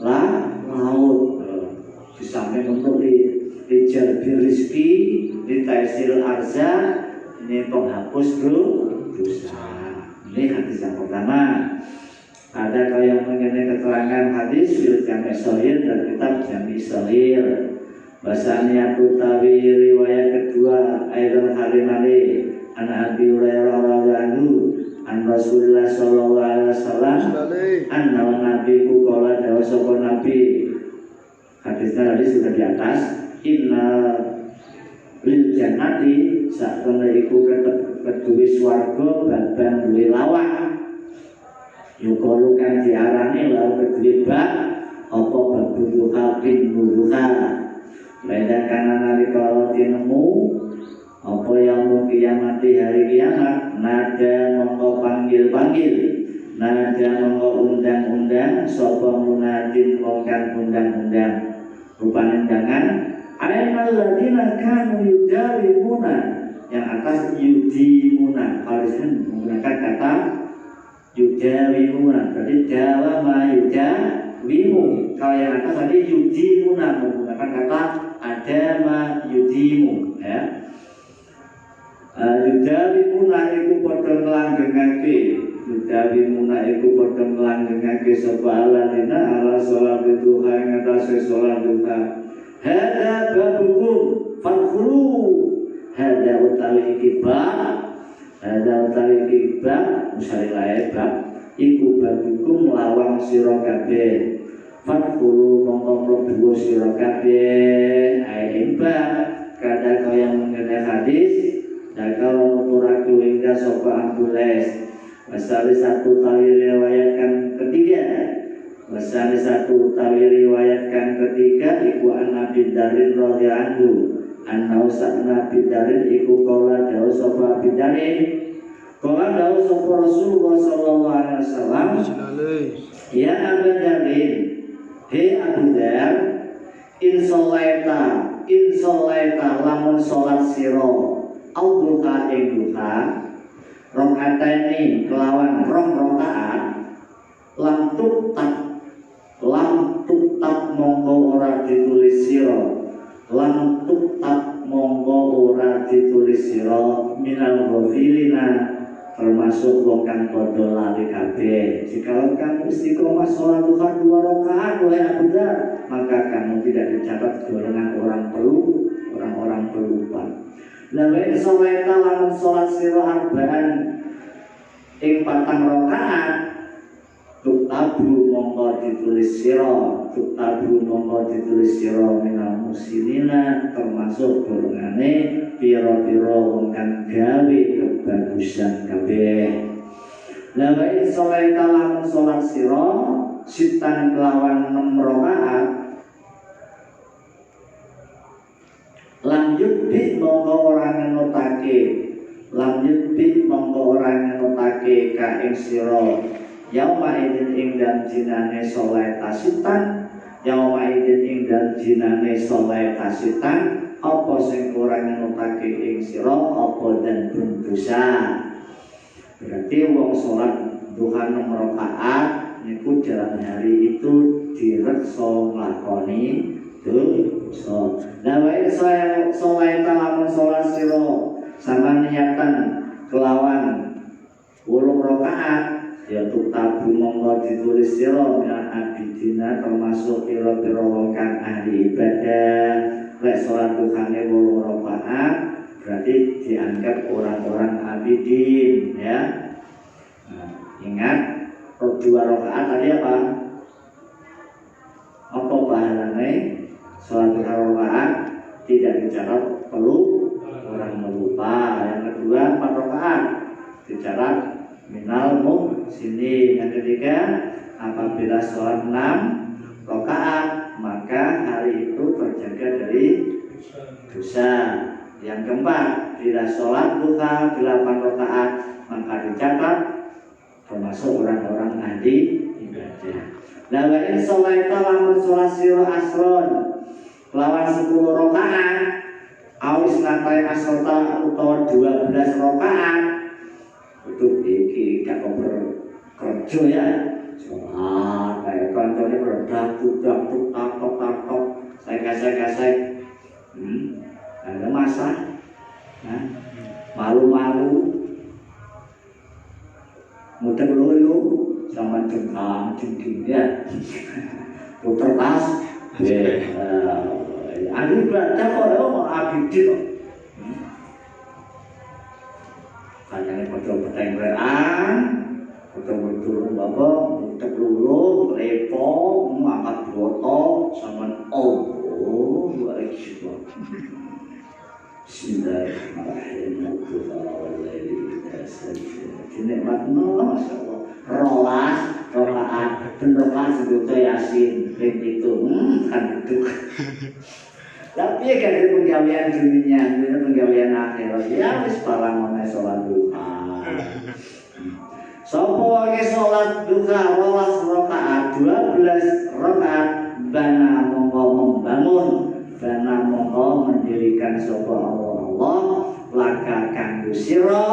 laut. Di samping untuk dijalbi rizki, ditaisir arza, ini penghapus dosa. Ini hadis yang pertama. Ada kau yang mengenai keterangan hadis fil jami' shahih dan kitab jami' shahih. Bahasanya utawi riwayat kedua aidan halimali an Abi Hurairah radhiyallahu anhu an Rasulullah sallallahu alaihi wasallam anna nabi ku qala dawa sapa nabi. Hadisnya tadi sudah di atas. Inna lil jannati sakjane iku kedue swarga baban duwe lawang. Yukalu kan diarani lalu kedua bab apa berbuduha bin buduha beda kanan hari kalau dinemu apa yang mau kiamati hari kiamat nada mongko panggil nada mongko undang-undang sopa munadin mongkan undang-undang rupanya undangan aina ladina kanu yudawimuna yang atas yudimuna kalau disini menggunakan kata yudawimuna, berarti dawama yudawimu. Kalau yang atas tadi yudimuna menggunakan kata adama yudimu, ya. Yudawimuna iku padha nglanggengake, yudawimuna iku padha nglanggengake sapa aladina ala sholat duha ing atase sholat duha. Hada babukum fadkhulu, hada utawi kibah. Ada utawi kibah musari lae bab iku babukum lawang sira kabeh fadkhulu mongko mlebu sira kabeh ae bab kada kaya mengenai hadis dakal nuturaku hingga sapa ambules masali satu tawi riwayatkan ketiga masali satu tawi riwayatkan ketiga iku an Nabi Darin radhiyallahu anhu An-Naus Nabi Darin iku kala dawu sapa Nabi Darin kala dawu sapa Rasulullah sallallahu alaihi wasallam ya Abu Darin he Abu Dar in sholaita lamun sholat sira au duha ing duha rakaataini kelawan rakaat lam tuktab monggo ora ditulis sira lam tuktab monggo ora ditulis sira minal ghafilina termasuk wong kang padha lali kabeh. Jika kamu istiqomah sholat duha 2 rakaat oleh Abu Dar, maka kamu tidak dicatat golongan orang-orang pelupa. Lalu sholat lawan sholat sira arba'an ing 4 rakaat tuktabu monggo ditulis sira minal muslimina termasuk golongane pira-pira wong kang gawe kebagusan kabeh. La wa in sholaita lamun sholat sira sitan kelawan 6 rakaat yudbi mongko orang ngenutake, lam yudbi mongko orang ngenutake ka ing sira yauma idin ing dan jinane soleh tasitan, yauma idin ing dan jinane soleh tasitan, apa sing ora ngenutake ing sira apa dan dosa. Berarti wong salat duha 6 rakaat niku dalam hari itu direksa nglakoni dosa. Nah wae saya soleh lamun salat sira sama niatan kelawan 8 rakaat ya tabu monggo ditulis sira minal abidina termasuk pira-pira wong kang ahli ibadah. Lek salat duhane 8 rakaat berarti dianggap orang-orang abidin ya. Nah, ingat 2 rakaat tadi apa? Apa pahalanya? Salat 2 rakaat tidak dicatat perlu orang melupa. Yang kedua 4 rakaat dicatat minal sini. Yang ketiga apabila sholat 6 rakaat maka hari itu terjaga dari dosa. Yang keempat bila sholat duha 8 rakaat maka dicatat termasuk orang-orang ahli ibadah. Nah ini sholat lamun sholat siro asron lawan 10 rakaat awis natai asrota utawa 12 rakaat itu iki gak kerja ya. Sholat kayak koncone berdak takok saya kasih ada masa malu-malu mudah lulu sama jengking ya putar tas ada baca kok ya mau abidin kayaknya betul-betul betul-betul bapak mudah lulu lepo angkat botol sama Bismillahirrahmanirrahim. Nikmat masyaallah. Rolas, rokaat, benrokan sejuta yasin, itu kan itu. Tapi kan itu penggawean dunia, itu penggawean akhirat. Ya wis barang meneh salat duha. Sapa wae salat duha rolas rakaat 12 rakaat bana mongko membangun bana mongko mendirikan sapa Allah laka kanggo sira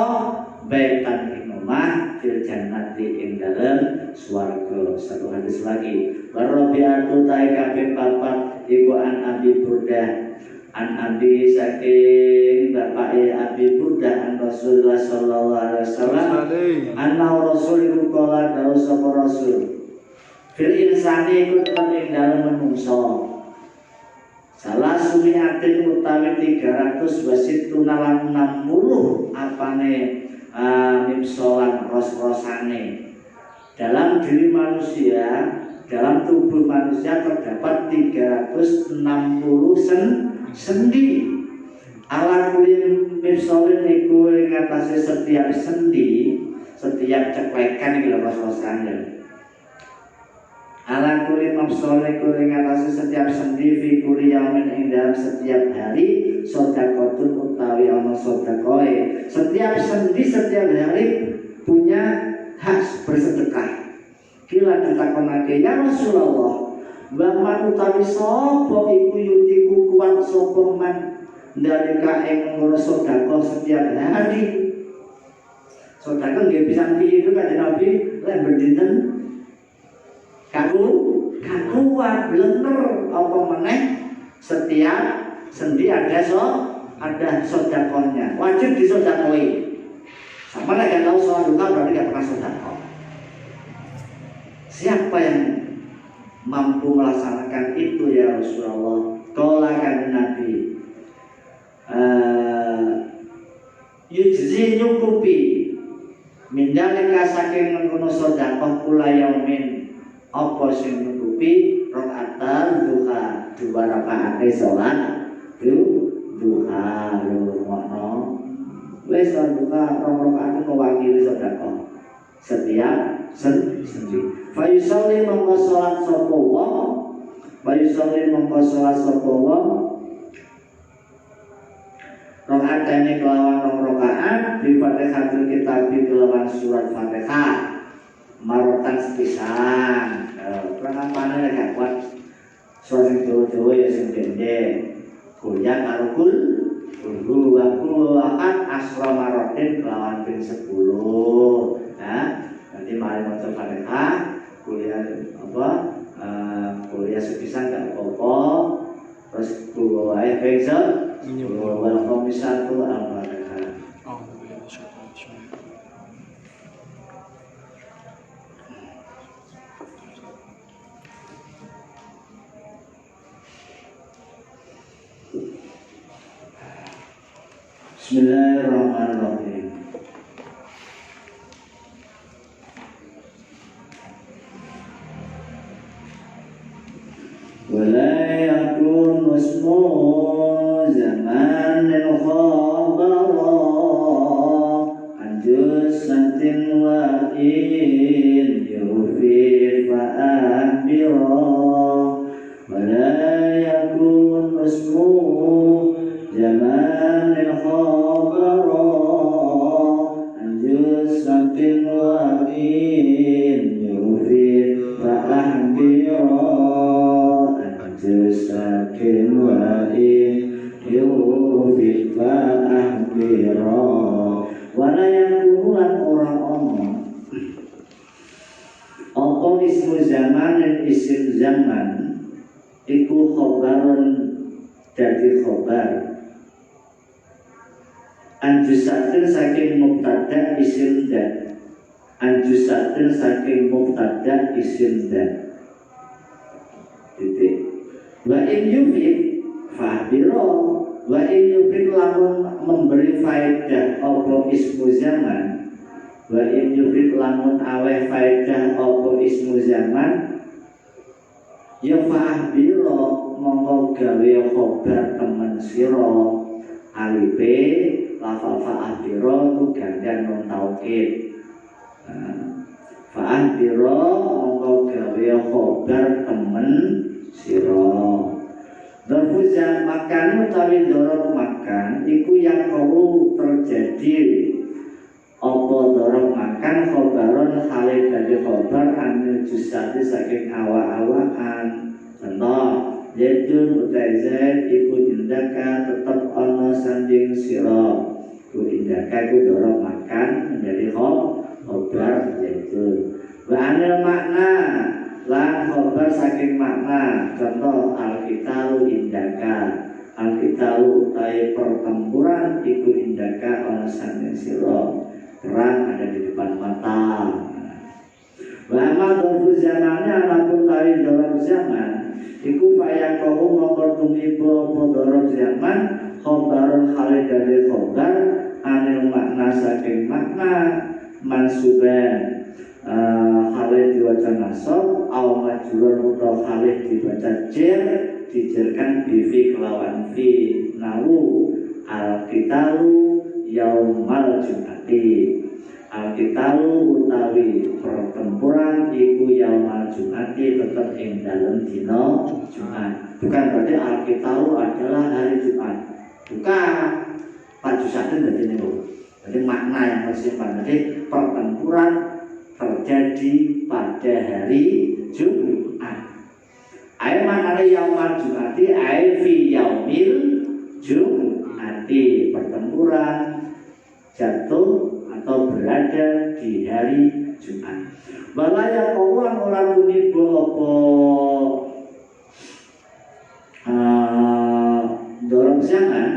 baitan ing omah fil jannati ing dalem swarga. Satu hadis lagi Rabi'atu ta'i kaping 4 iku an Abi Burdah an Abi saking bapake Abi Burdah an Rasulullah sallallahu alaihi wasallam anna rasul iku kala dawuh sapa rasul fil insani iku tetep ing dalem menungso salah sumiatin utawi 300 wasitunalan 60 apane mimsolan ros-rosane dalam diri manusia, dalam tubuh manusia terdapat 360 sendi. Ala kulin mimsolin iku ing atase setiap sendi, setiap ceklekan iki lho ros-rosane. Ala kulin mimsolin iku ing atase setiap sendi fi kulli yaumin ing dalam setiap hari sedekahun utawi ana sedekahe. Setiap sendi setiap hari punya hak bersedekah. Kila ditakonake ya Rasulullah, wa man utawi sapa iku yutiku kuat sapa man ndalika ing ngurus sedekah setiap hari. Sedekah nggih pisan piye itu kan Nabi lan berdinten kaku kuat bener apa meneh setiap sendi ada sedekahnya. Wajib disedekahi. Sama lah yang tahu soal duka berarti gak pernah sedekah. Siapa yang mampu melaksanakan itu ya Rasulullah? Tolakan Nabi yujzi nyukupi mindalika saking mengkono sedekah kula yaumin apa sing nyukupi rakaat duha 2 rakaat salat duha ngono. Wis duka rakaat mewakili sedekah setiap sendi. Fa yusalli mongko salat sapa wong, fa yusalli mongko salat sapa wong Rakaatane kelawan rong rakaat bi Fatihatul Kitab kelawan surat Fatihah marotan sepisan. Kenapane nek gak kuat surat sing dawa-dawa ya sing pendek. Goyang karo kul akan asra marotin kelawan ping 10. Nah, nanti mari maca Fatihah, kuliah sepisan gak apa-apa. Terus kul wae ping 10. Wal komisatu al-Fatihah. Bismillahirrahmanirrahim. Wala yakun ismu zaman al-khabara anjus santin wa in yufid fa'abira wala yakun ismu zaman al-khabara anjus santin wa in yufid fa'abira sakin wa in yufid fa'abira wala yakun orang omong apa ismu zaman dan isim zaman iku khobaron dadi khobar anjusatin saking mubtada isim dan anjusatin saking mubtada isim dan titik wa in yufid fa'biro wa in yufid lamun memberi faedah apa ismu zaman wa in yufid lamun aweh faedah apa ismu zaman ya fa'biro monggo gawe khobar temen sira alipe lafal fa'biro ku gantian non taukid fa'biro monggo gawe khobar temen siro. Darfuzan makan utawi dorong makan iku yang kau terjadi apa dorong makan khobaron khalid dari khobar anil jusati saking awa-awaan contoh yaitu utaizat iku indaka tetap ono sanding siro iku indaka iku dorong makan menjadi khobar yaitu wa anil makna lan khobar saking makna contoh al-qitalu indaka al-qitalu utai pertempuran iku indaka ana sanding sira perang ada di depan mata wa amal dofu zamannya anakun tari dalam zaman iku payah kau mongkor tumibo podorok zaman khobarun khalid dari khobar anil makna saking makna mansuban Khalid dibaca nasab, aw majrur utawa Khalid dibaca jer, dijerkan bifi kelawan fi nawu al-qitalu yaumal jum'ati al-qitalu utawi pertempuran iku yaumal jum'ati tetap ing dalem dina Jumat. Bukan berarti al-qitalu adalah hari Jumat. Bukan. Pak Jusatin berarti ini bu. Jadi makna yang tersimpan. Jadi pertempuran terjadi pada hari Jumat. Ai maknane yaumul Jumati ai fi yaumil Jumati pertempuran jatuh atau berada di hari Jumat. Balaya orang unibo apa dorong zaman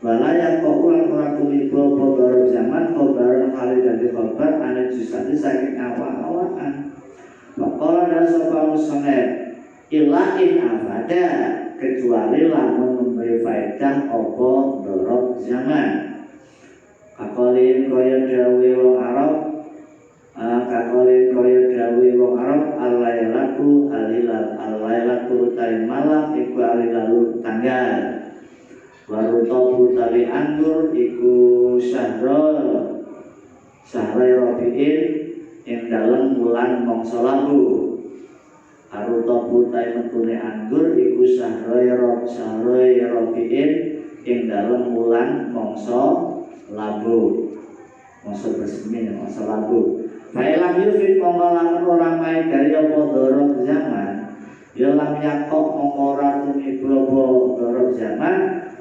balaya orang unibo apa dorong zaman khobaran kali dari khobar ane jusati saking awak-awakan. Maka ada sopa musonep illa in abada kecuali lamun memberi faedah apa dorong zaman. Kakolin kaya dawe wong Arab kakolin kaya dawe wong Arab al-lailatu alilal al-lailatu ta'i malam iku alilalu tanggal warutobu tali anggur iku syahrul rabi'in ing dalem wulan mangsa labu arutobu ta'i metune anggur iku syahrul rabi'in ing dalem wulan mangsa labu mangsa bersemi mangsa labu fa'ilam yufid mongko lamun ora main dari apa dorok zaman ya lam yakok mongko ora tumiba dorok zaman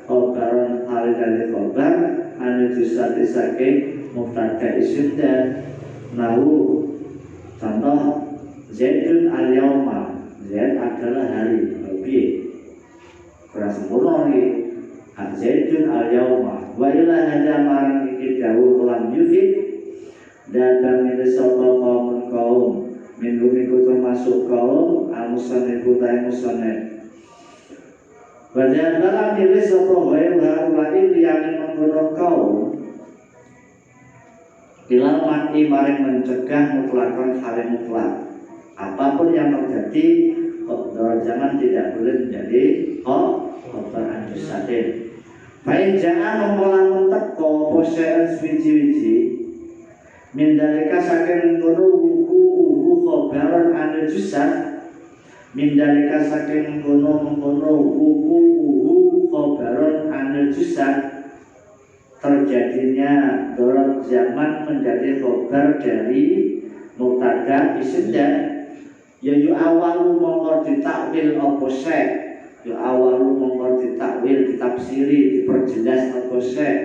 obaron hal dari obar anu disati saking mubtada isim dan nahu contoh Zaidun al-yawma Zaid adalah hari lebih kurang sempurna lagi Zaidun al-yawma wa ila hada marang iki dawuh lam yufid dan ini sapa kaum minhum iku termasuk kaum al-musannif utai musannif wa dalam ini sapa wae ulai yang mengkono kaum ilal mati maring mencegah mutlakon hal mutlak apapun yang terjadi dalam zaman tidak boleh menjadi khobar anjusatin baik jangan mengolamun teko posean swiji-wiji mindalika saking kono wuku khobaran anjusat mindalika saking kono wuku khobaran anjusat terjadinya dalam zaman menjadi khobar dari mubtada isim dan ya yu awalu mongko ditakwil apa sek yu awalu mongko ditakwil ditafsiri diperjelas apa sek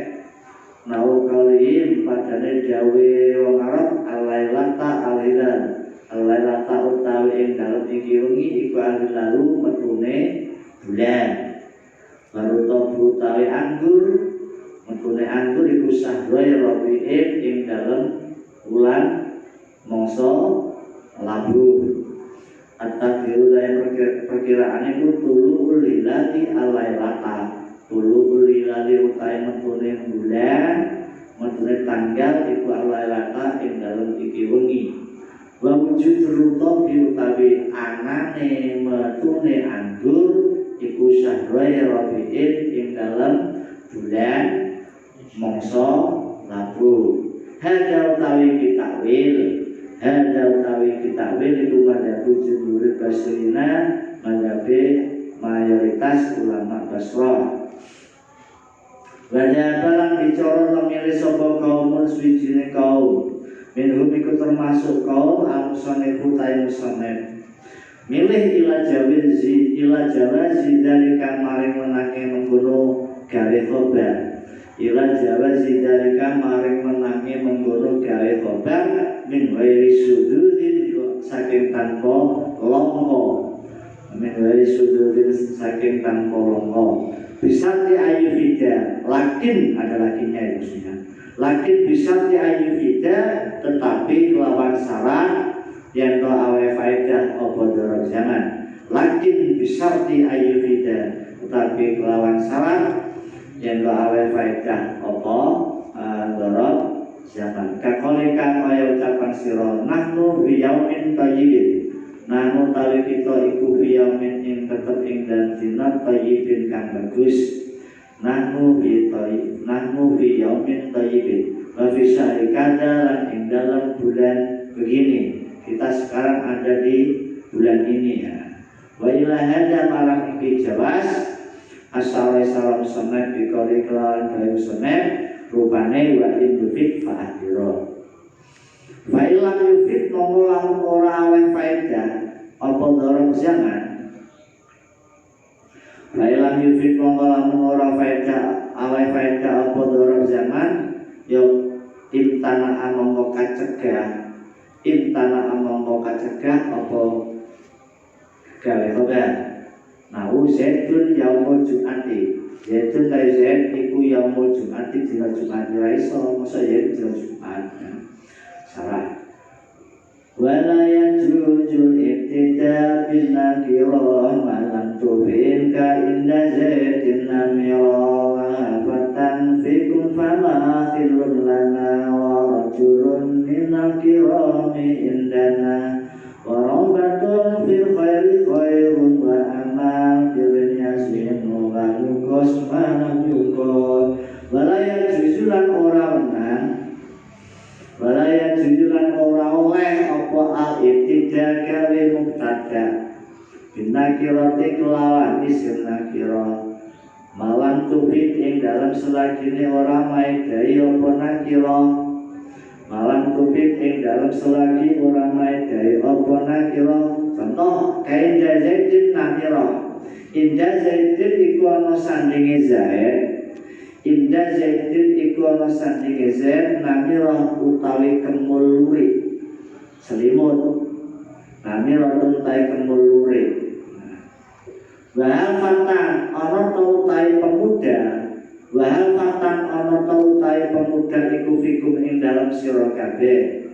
nau kaliin padane dawe wong Arab alailata alilal alailata utawi ing dalem iki wengi iku alilalu metune bulan baru tobu utawi anggur metune anggur iku sahroy rabi'in ing dalem bulan mangsa labu atau diulai perkiraan itu tulu ulilati alailata tulu ulilati utai metune bulan metune tanggal iku alailata ing dalem iki wengi wa wujud ruto utawi anane metune anggur iku syahrai rabi'in ing dalem bulan mangsa labu hada utawi kitakwil hada utawi kitakwil iku madhabu jumhur basrina madhabe mayoritas ulama Basra Wajah dalam bicara memilih sapa kaum suwijine kaum minhum iku termasuk kaum al-musannif utai musannif milih ila jawazi dalika maring menake mengkono gawe khobar ila jawazi dalika maring menake mengkono gawe khobar min ghairi sududin saking tanpa longgo min ghairi sududin saking tanpa longgo bisa di ayu fida lakin ada lakinnya itu maksudnya lakin bisa di ayu fida tetapi kelawan syarat yang to awe faedah apa dorok zaman lakin bisa di ayu fida tetapi kelawan syarat yang to awe faedah apa dorok zaman kakolika kaya ucapan sira nahnu fi yaumin tayyibin nahnu tawi kita iku fi yaumin ing tetep ing dan dina tayyibin kang bagus nahnu fi yaumin tayyibin wa fi syahri kada lan ing dalam bulan begini kita sekarang ada di bulan ini ya wa ila hada marang iki jawas asal salam sunat bikori kelawan bayu sunat rupane wa indufit fa'adiro fa'ilam yufit mongolamun ora aweh faedah apa dorong zaman fa'ilam yufit mongolamun ora faedah aweh faedah apa dorong zaman yuk imtana amongko kacegah apa gawe khobar nahu zaitun yaumul jum'ati zaitun dari zaid iku yaumul jum'ati dina Jumat ora iso masa ya dina Jumat salah wala yajrujul ibtida bin nakirah malam tubin ka inda zaidin namira fatan fikum fama khilun lana wa rajulun min nakirami indana wa rambatun fil khairi khairun wa amal fil yasin wa yukos manam yukos walaya jujulan ora oleh apa al-ibtida gawe mubtada binakirati kelawan isim nakirah malam tufid ing dalam selagine ora maedai apa nakira, malam tufid ing dalam selagi ora maedai apa nakira. Contoh kainda zaidin nakira, inda zaidin iku ana sandinge zaid, inda zaidin iku ana sandinge zaid nakira utawi kemuluri selimut, nakira utawi kemuluri. Wahal fatan ana tautai pemuda, wahal fatan ana tautai pemuda iku fikum ing dalam sira kabeh.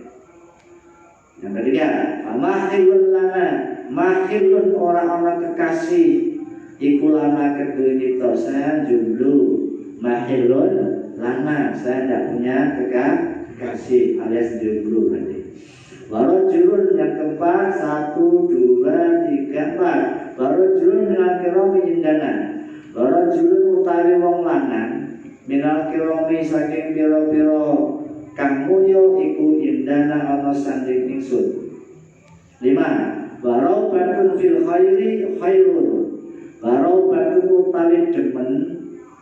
Yang ketiga, mahilun lana, mahilun orang-orang kekasih iku lana kedua kita. Saya jomblo, mahilun lana, saya tidak punya kekasih alias jomblo berarti. Baru jurun yang keempat, 1, 2, 3, 4. Baru jurun minal kiromi indanan, baru jurun utawi wong lanang minal kiromi saking piro-piro kang mulya iku indana ana sanding ingsun. 5. Baru batun fil khairi khairun, baru batun utawi demen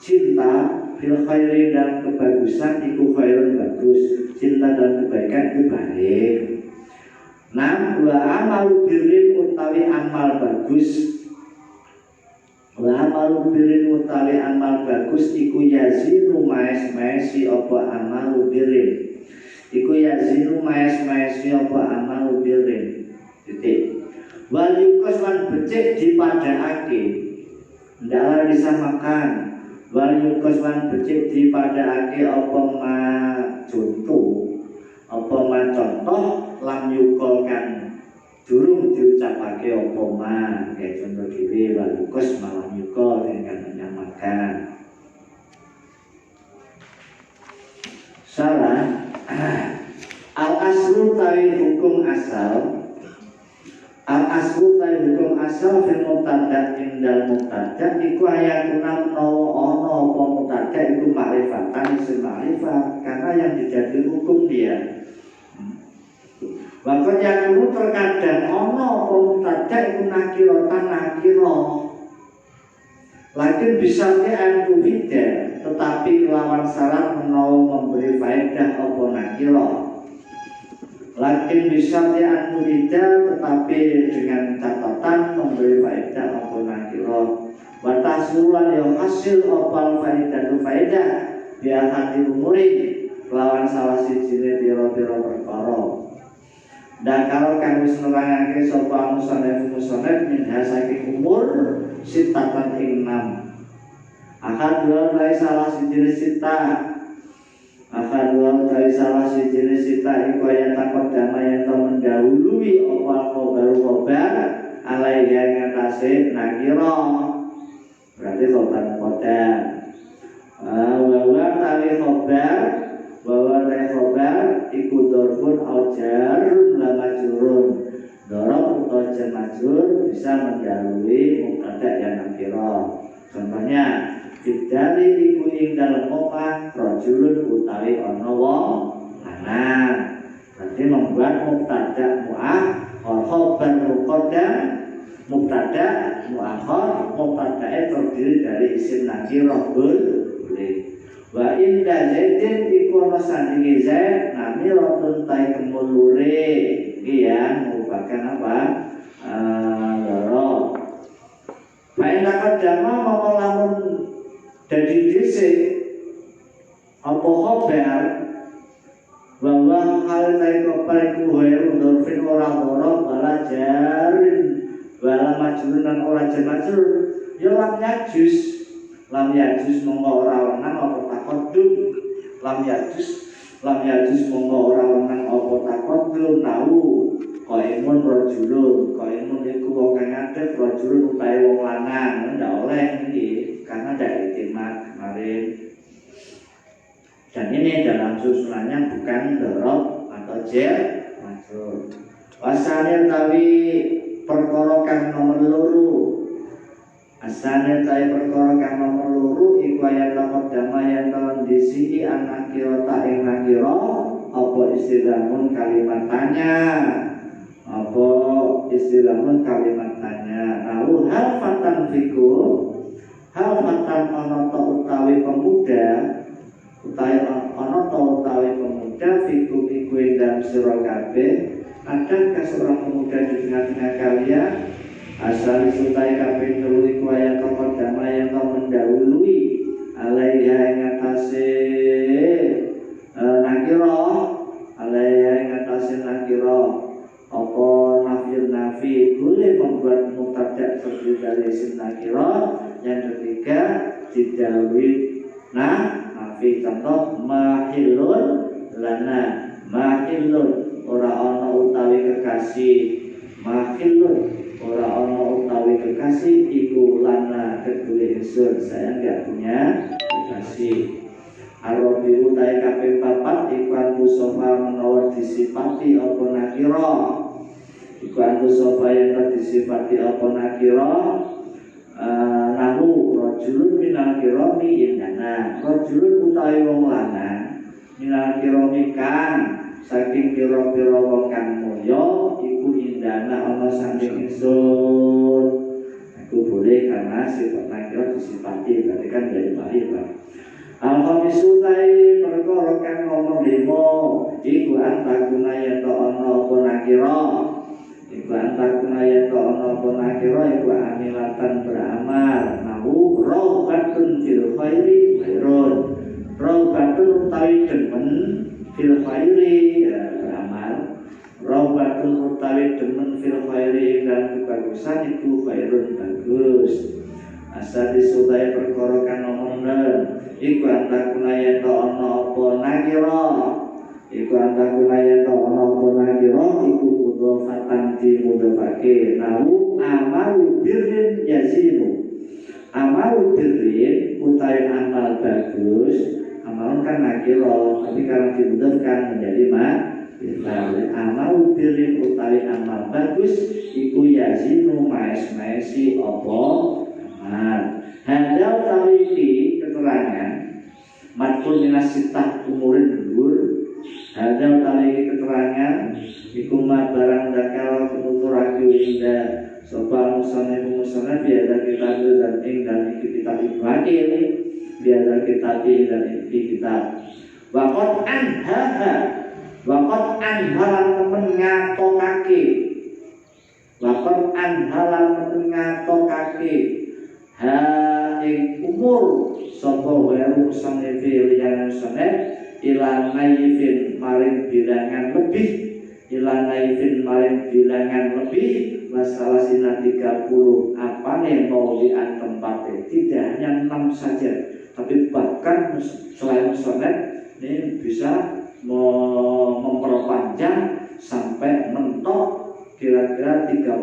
cinta fil khairi dan kebagusan iku khairun bagus, cinta dan kebaikan itu baik. 6. Wa amalu birrin utawi amal bagus, wa amalu birrin utawi amal bagus iku yazinu maes-maesi apa amalu birrin, iku yazinu maes-maesi apa amalu birrin. Titik. Wal yukos lan becik dipadakake, ndaklah disamakan. Wal yukos lan becik dipadakake apa ma contoh, apa ma contoh lam yukol kan durung diucapake apa ma, kayak contoh dhewe wal yukos malam yukol dengan menyamakan. Salah al aslu tawi hukum asal, al aslu tawi hukum asal fil mubtada indal mubtada iku ayatuna menawa ana apa mubtada iku makrifatan isim makrifat, karena yang dijadi hukum dia. Bahkan yang dulu terkadang ono mubtada iku nakiratan nakira, lakin bisa diantu bida, tetapi lawan syarat menawa memberi faedah apa nakira. Lakin bisa diantu bida, tetapi dengan catatan memberi faedah apa nakira. Watasulan yang hasil opal faedah tu faedah biar hati umurin lawan salah sijine biro-biro perkara. Dan kalau kamu nerangake sapa musannaf minha saking umur sitatan ing 6. Akad dua dari salah sijine sita, akad dua dari salah sijine sita iku yang takut damai yang telah mendahului apa baru khobar alaiya ngatasi nakira, berarti khobar koda. Wawa tali khobar, wawa tali khobar iku dorfun aujarun lama jurun. Dorong atau jamajur bisa mendahului mubtada yang nakira. Contohnya bidari iku ing dalem omah rajulun utawi ana wong lanang. Berarti membuat mubtada mu'akhar khobar muqaddam, mubtada mu'akhar mubtadae terdiri dari isim nakirah boleh. Wa inda zaidin iku ana sandinge zaid namiratun tai kemulure, iki yang merupakan apa? Loro. Faedah kadama mau lamun dadi dhisik apa khobar bahwa hal tai khobar iku hairun dorfin ora loro bala jarin bala majrunan ora jamajur ya lam yajus. Lam yajus monggo ora wenang apa takodum, lam yajus monggo ora wenang apa takodum tau qaimun rajulun, qaimun iku wong kang ngadeg rajulun utawi wong lanang, ndak oleh iki karena ndak diterima kemarin. Dan ini dalam susunannya bukan dorob atau jer majrur. Wasanir tawi perkara kang nomor loro, asalnya tay perkara kang nomor loro iku ayat dama yang telah disiki anak kira tak ing nakira apa istilahun kalimat tanya, apa istilahun kalimat tanya. Lalu hal fatan fikum hal matan ana ta utawi pemuda utawi pemuda fikum iku ing dalem sira kabeh adakah seorang pemuda di tengah-tengah kalian asal sutai kabeh telu iku ayat toko damai yang kau mendahului alaiha ing atase nakira alaiha ing atase nakira apa nafi boleh membuat mubtada terdiri dari isim nakira. Yang ketiga didawil nafi, contoh mahilun lana, mahilun ora ana utawi kekasih, mahilun ora ana utawi kekasih iku lana kedue ingsun, saya enggak punya kekasih. Arabi utai kaping papat iku sofa menawa disifati apa nakira, iku sofa yang disifati apa nakira. Nahu rajulun minal kirami indana, rajulun utawi wong lanang minal kirami kan saking pira-pira wong kang mulya iku indana ana saking ingsun. Aku boleh karena sifat nakira disifati, berarti kan dari bahir Pak. Al-khamisu tai perkara kang nomor 5 iku antakuna yen ana apa nakira. Iku antakuna yen ana apa nakira iku amilatan beramal. Nahu rawbatun fil khairi khairun. Rawbatun utawi demen fil khairi beramal. Rawbatun utawi demen fil khairi dan kebagusan iku khairun bagus. Asal disutai perkara kang nomor 6 iku antakuna yen ana apa nakira. Iku antakuna yen ana apa nakira iku mudhafatan di mudhafake. Nahu amalu birrin yazinu. Amalu birrin utawi amal bagus. Amal kan nakira, tapi kalau dimudhafkan menjadi amalu birrin utawi amal bagus iku yazinu maes-maesi apa hadal tawiki keterangan matkul minasitah umurin dhuwur. Hadal tawiki keterangan iku barang dakal penuturake inda sapa musane biasa kita dan ing dan kita ibake biasa kita dan kita waqat anhalan mengatokake waqat anhalan mengatokake ha ing umur sapa wae usane liyan sanet ila naifin maring bilangan lebih masalah sinar 30 apane maulian tempatnya tidak hanya 6 saja tapi bahkan selain sonet ini bisa memperpanjang sampai mentok kira-kira 30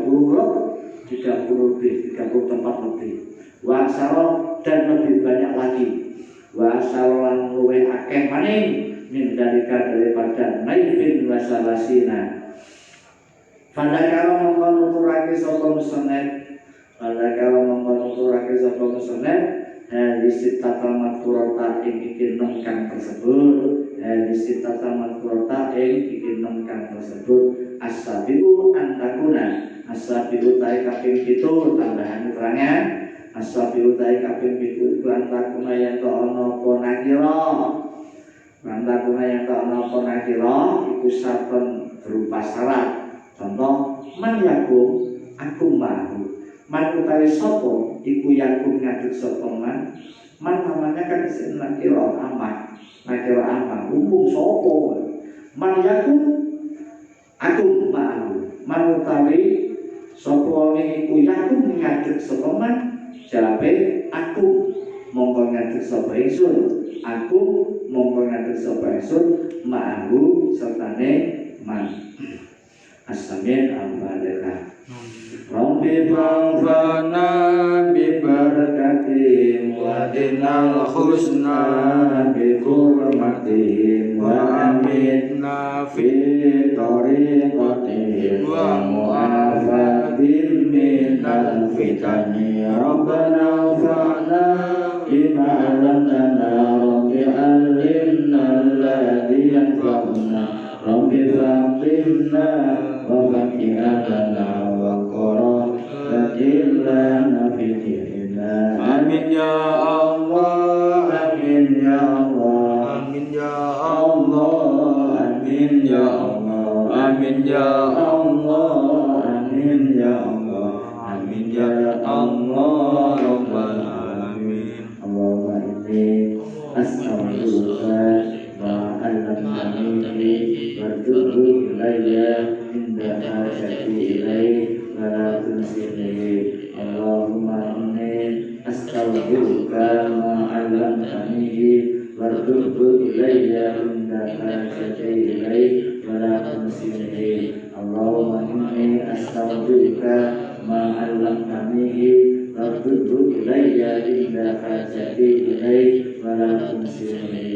tempat lebih. Wasaro dan lebih banyak lagi. Wasaro lan luwih akeh maning min daripada naifin wasalasina. Pada kalau mengkonuturake sapa musonnet, hadis tata madkurota ing iki nengkang tersebut, as-sabiu antakuna, as-sabiu tai kaping 7 tambahan keterangan, as-sabiu tai kaping 7 iku antakuna yen ana apa nakira, iku saben berupa syarat. Contoh man yakum aku mahu man utawi sapa iku yakum ngadeg sapa man namanya kan isim nakira amah umum sapa man yakum aku mahu man utawi sapa iku yakum ngadeg sapa man jawabe aku mongko ngadeg sapa ingsun aku mongko ngadeg sapa ingsun mahu sertane man. As-samin al-Fatihah. Rabbi fa'fana bi barakatim wa dinal husna bi hurmatim wa amitna fi tariqatim wa mu'afatim minal fitani Rabbana fa'na bima 'allamtana Rabbi alimna alladhi yanfa'una Rabbi fa'qimna wa faqihatana wa qara fadillana fi dinina amin ya Allah, amin ya Allah, amin ya Allah, rabbal alamin. Allahumma inni as'aluka ma 'allamtani warzuqhu ilayya inda hajati ilayhi wa la tunsini. Allahumma inni as'aluka ma 'allamtani warzuqhu ilayya inda hajati ilayhi wa la tunsini. Allahumma inni as'aluka ma 'allamtani warzuqhu ilayya inda hajati ilayhi wa la tunsini.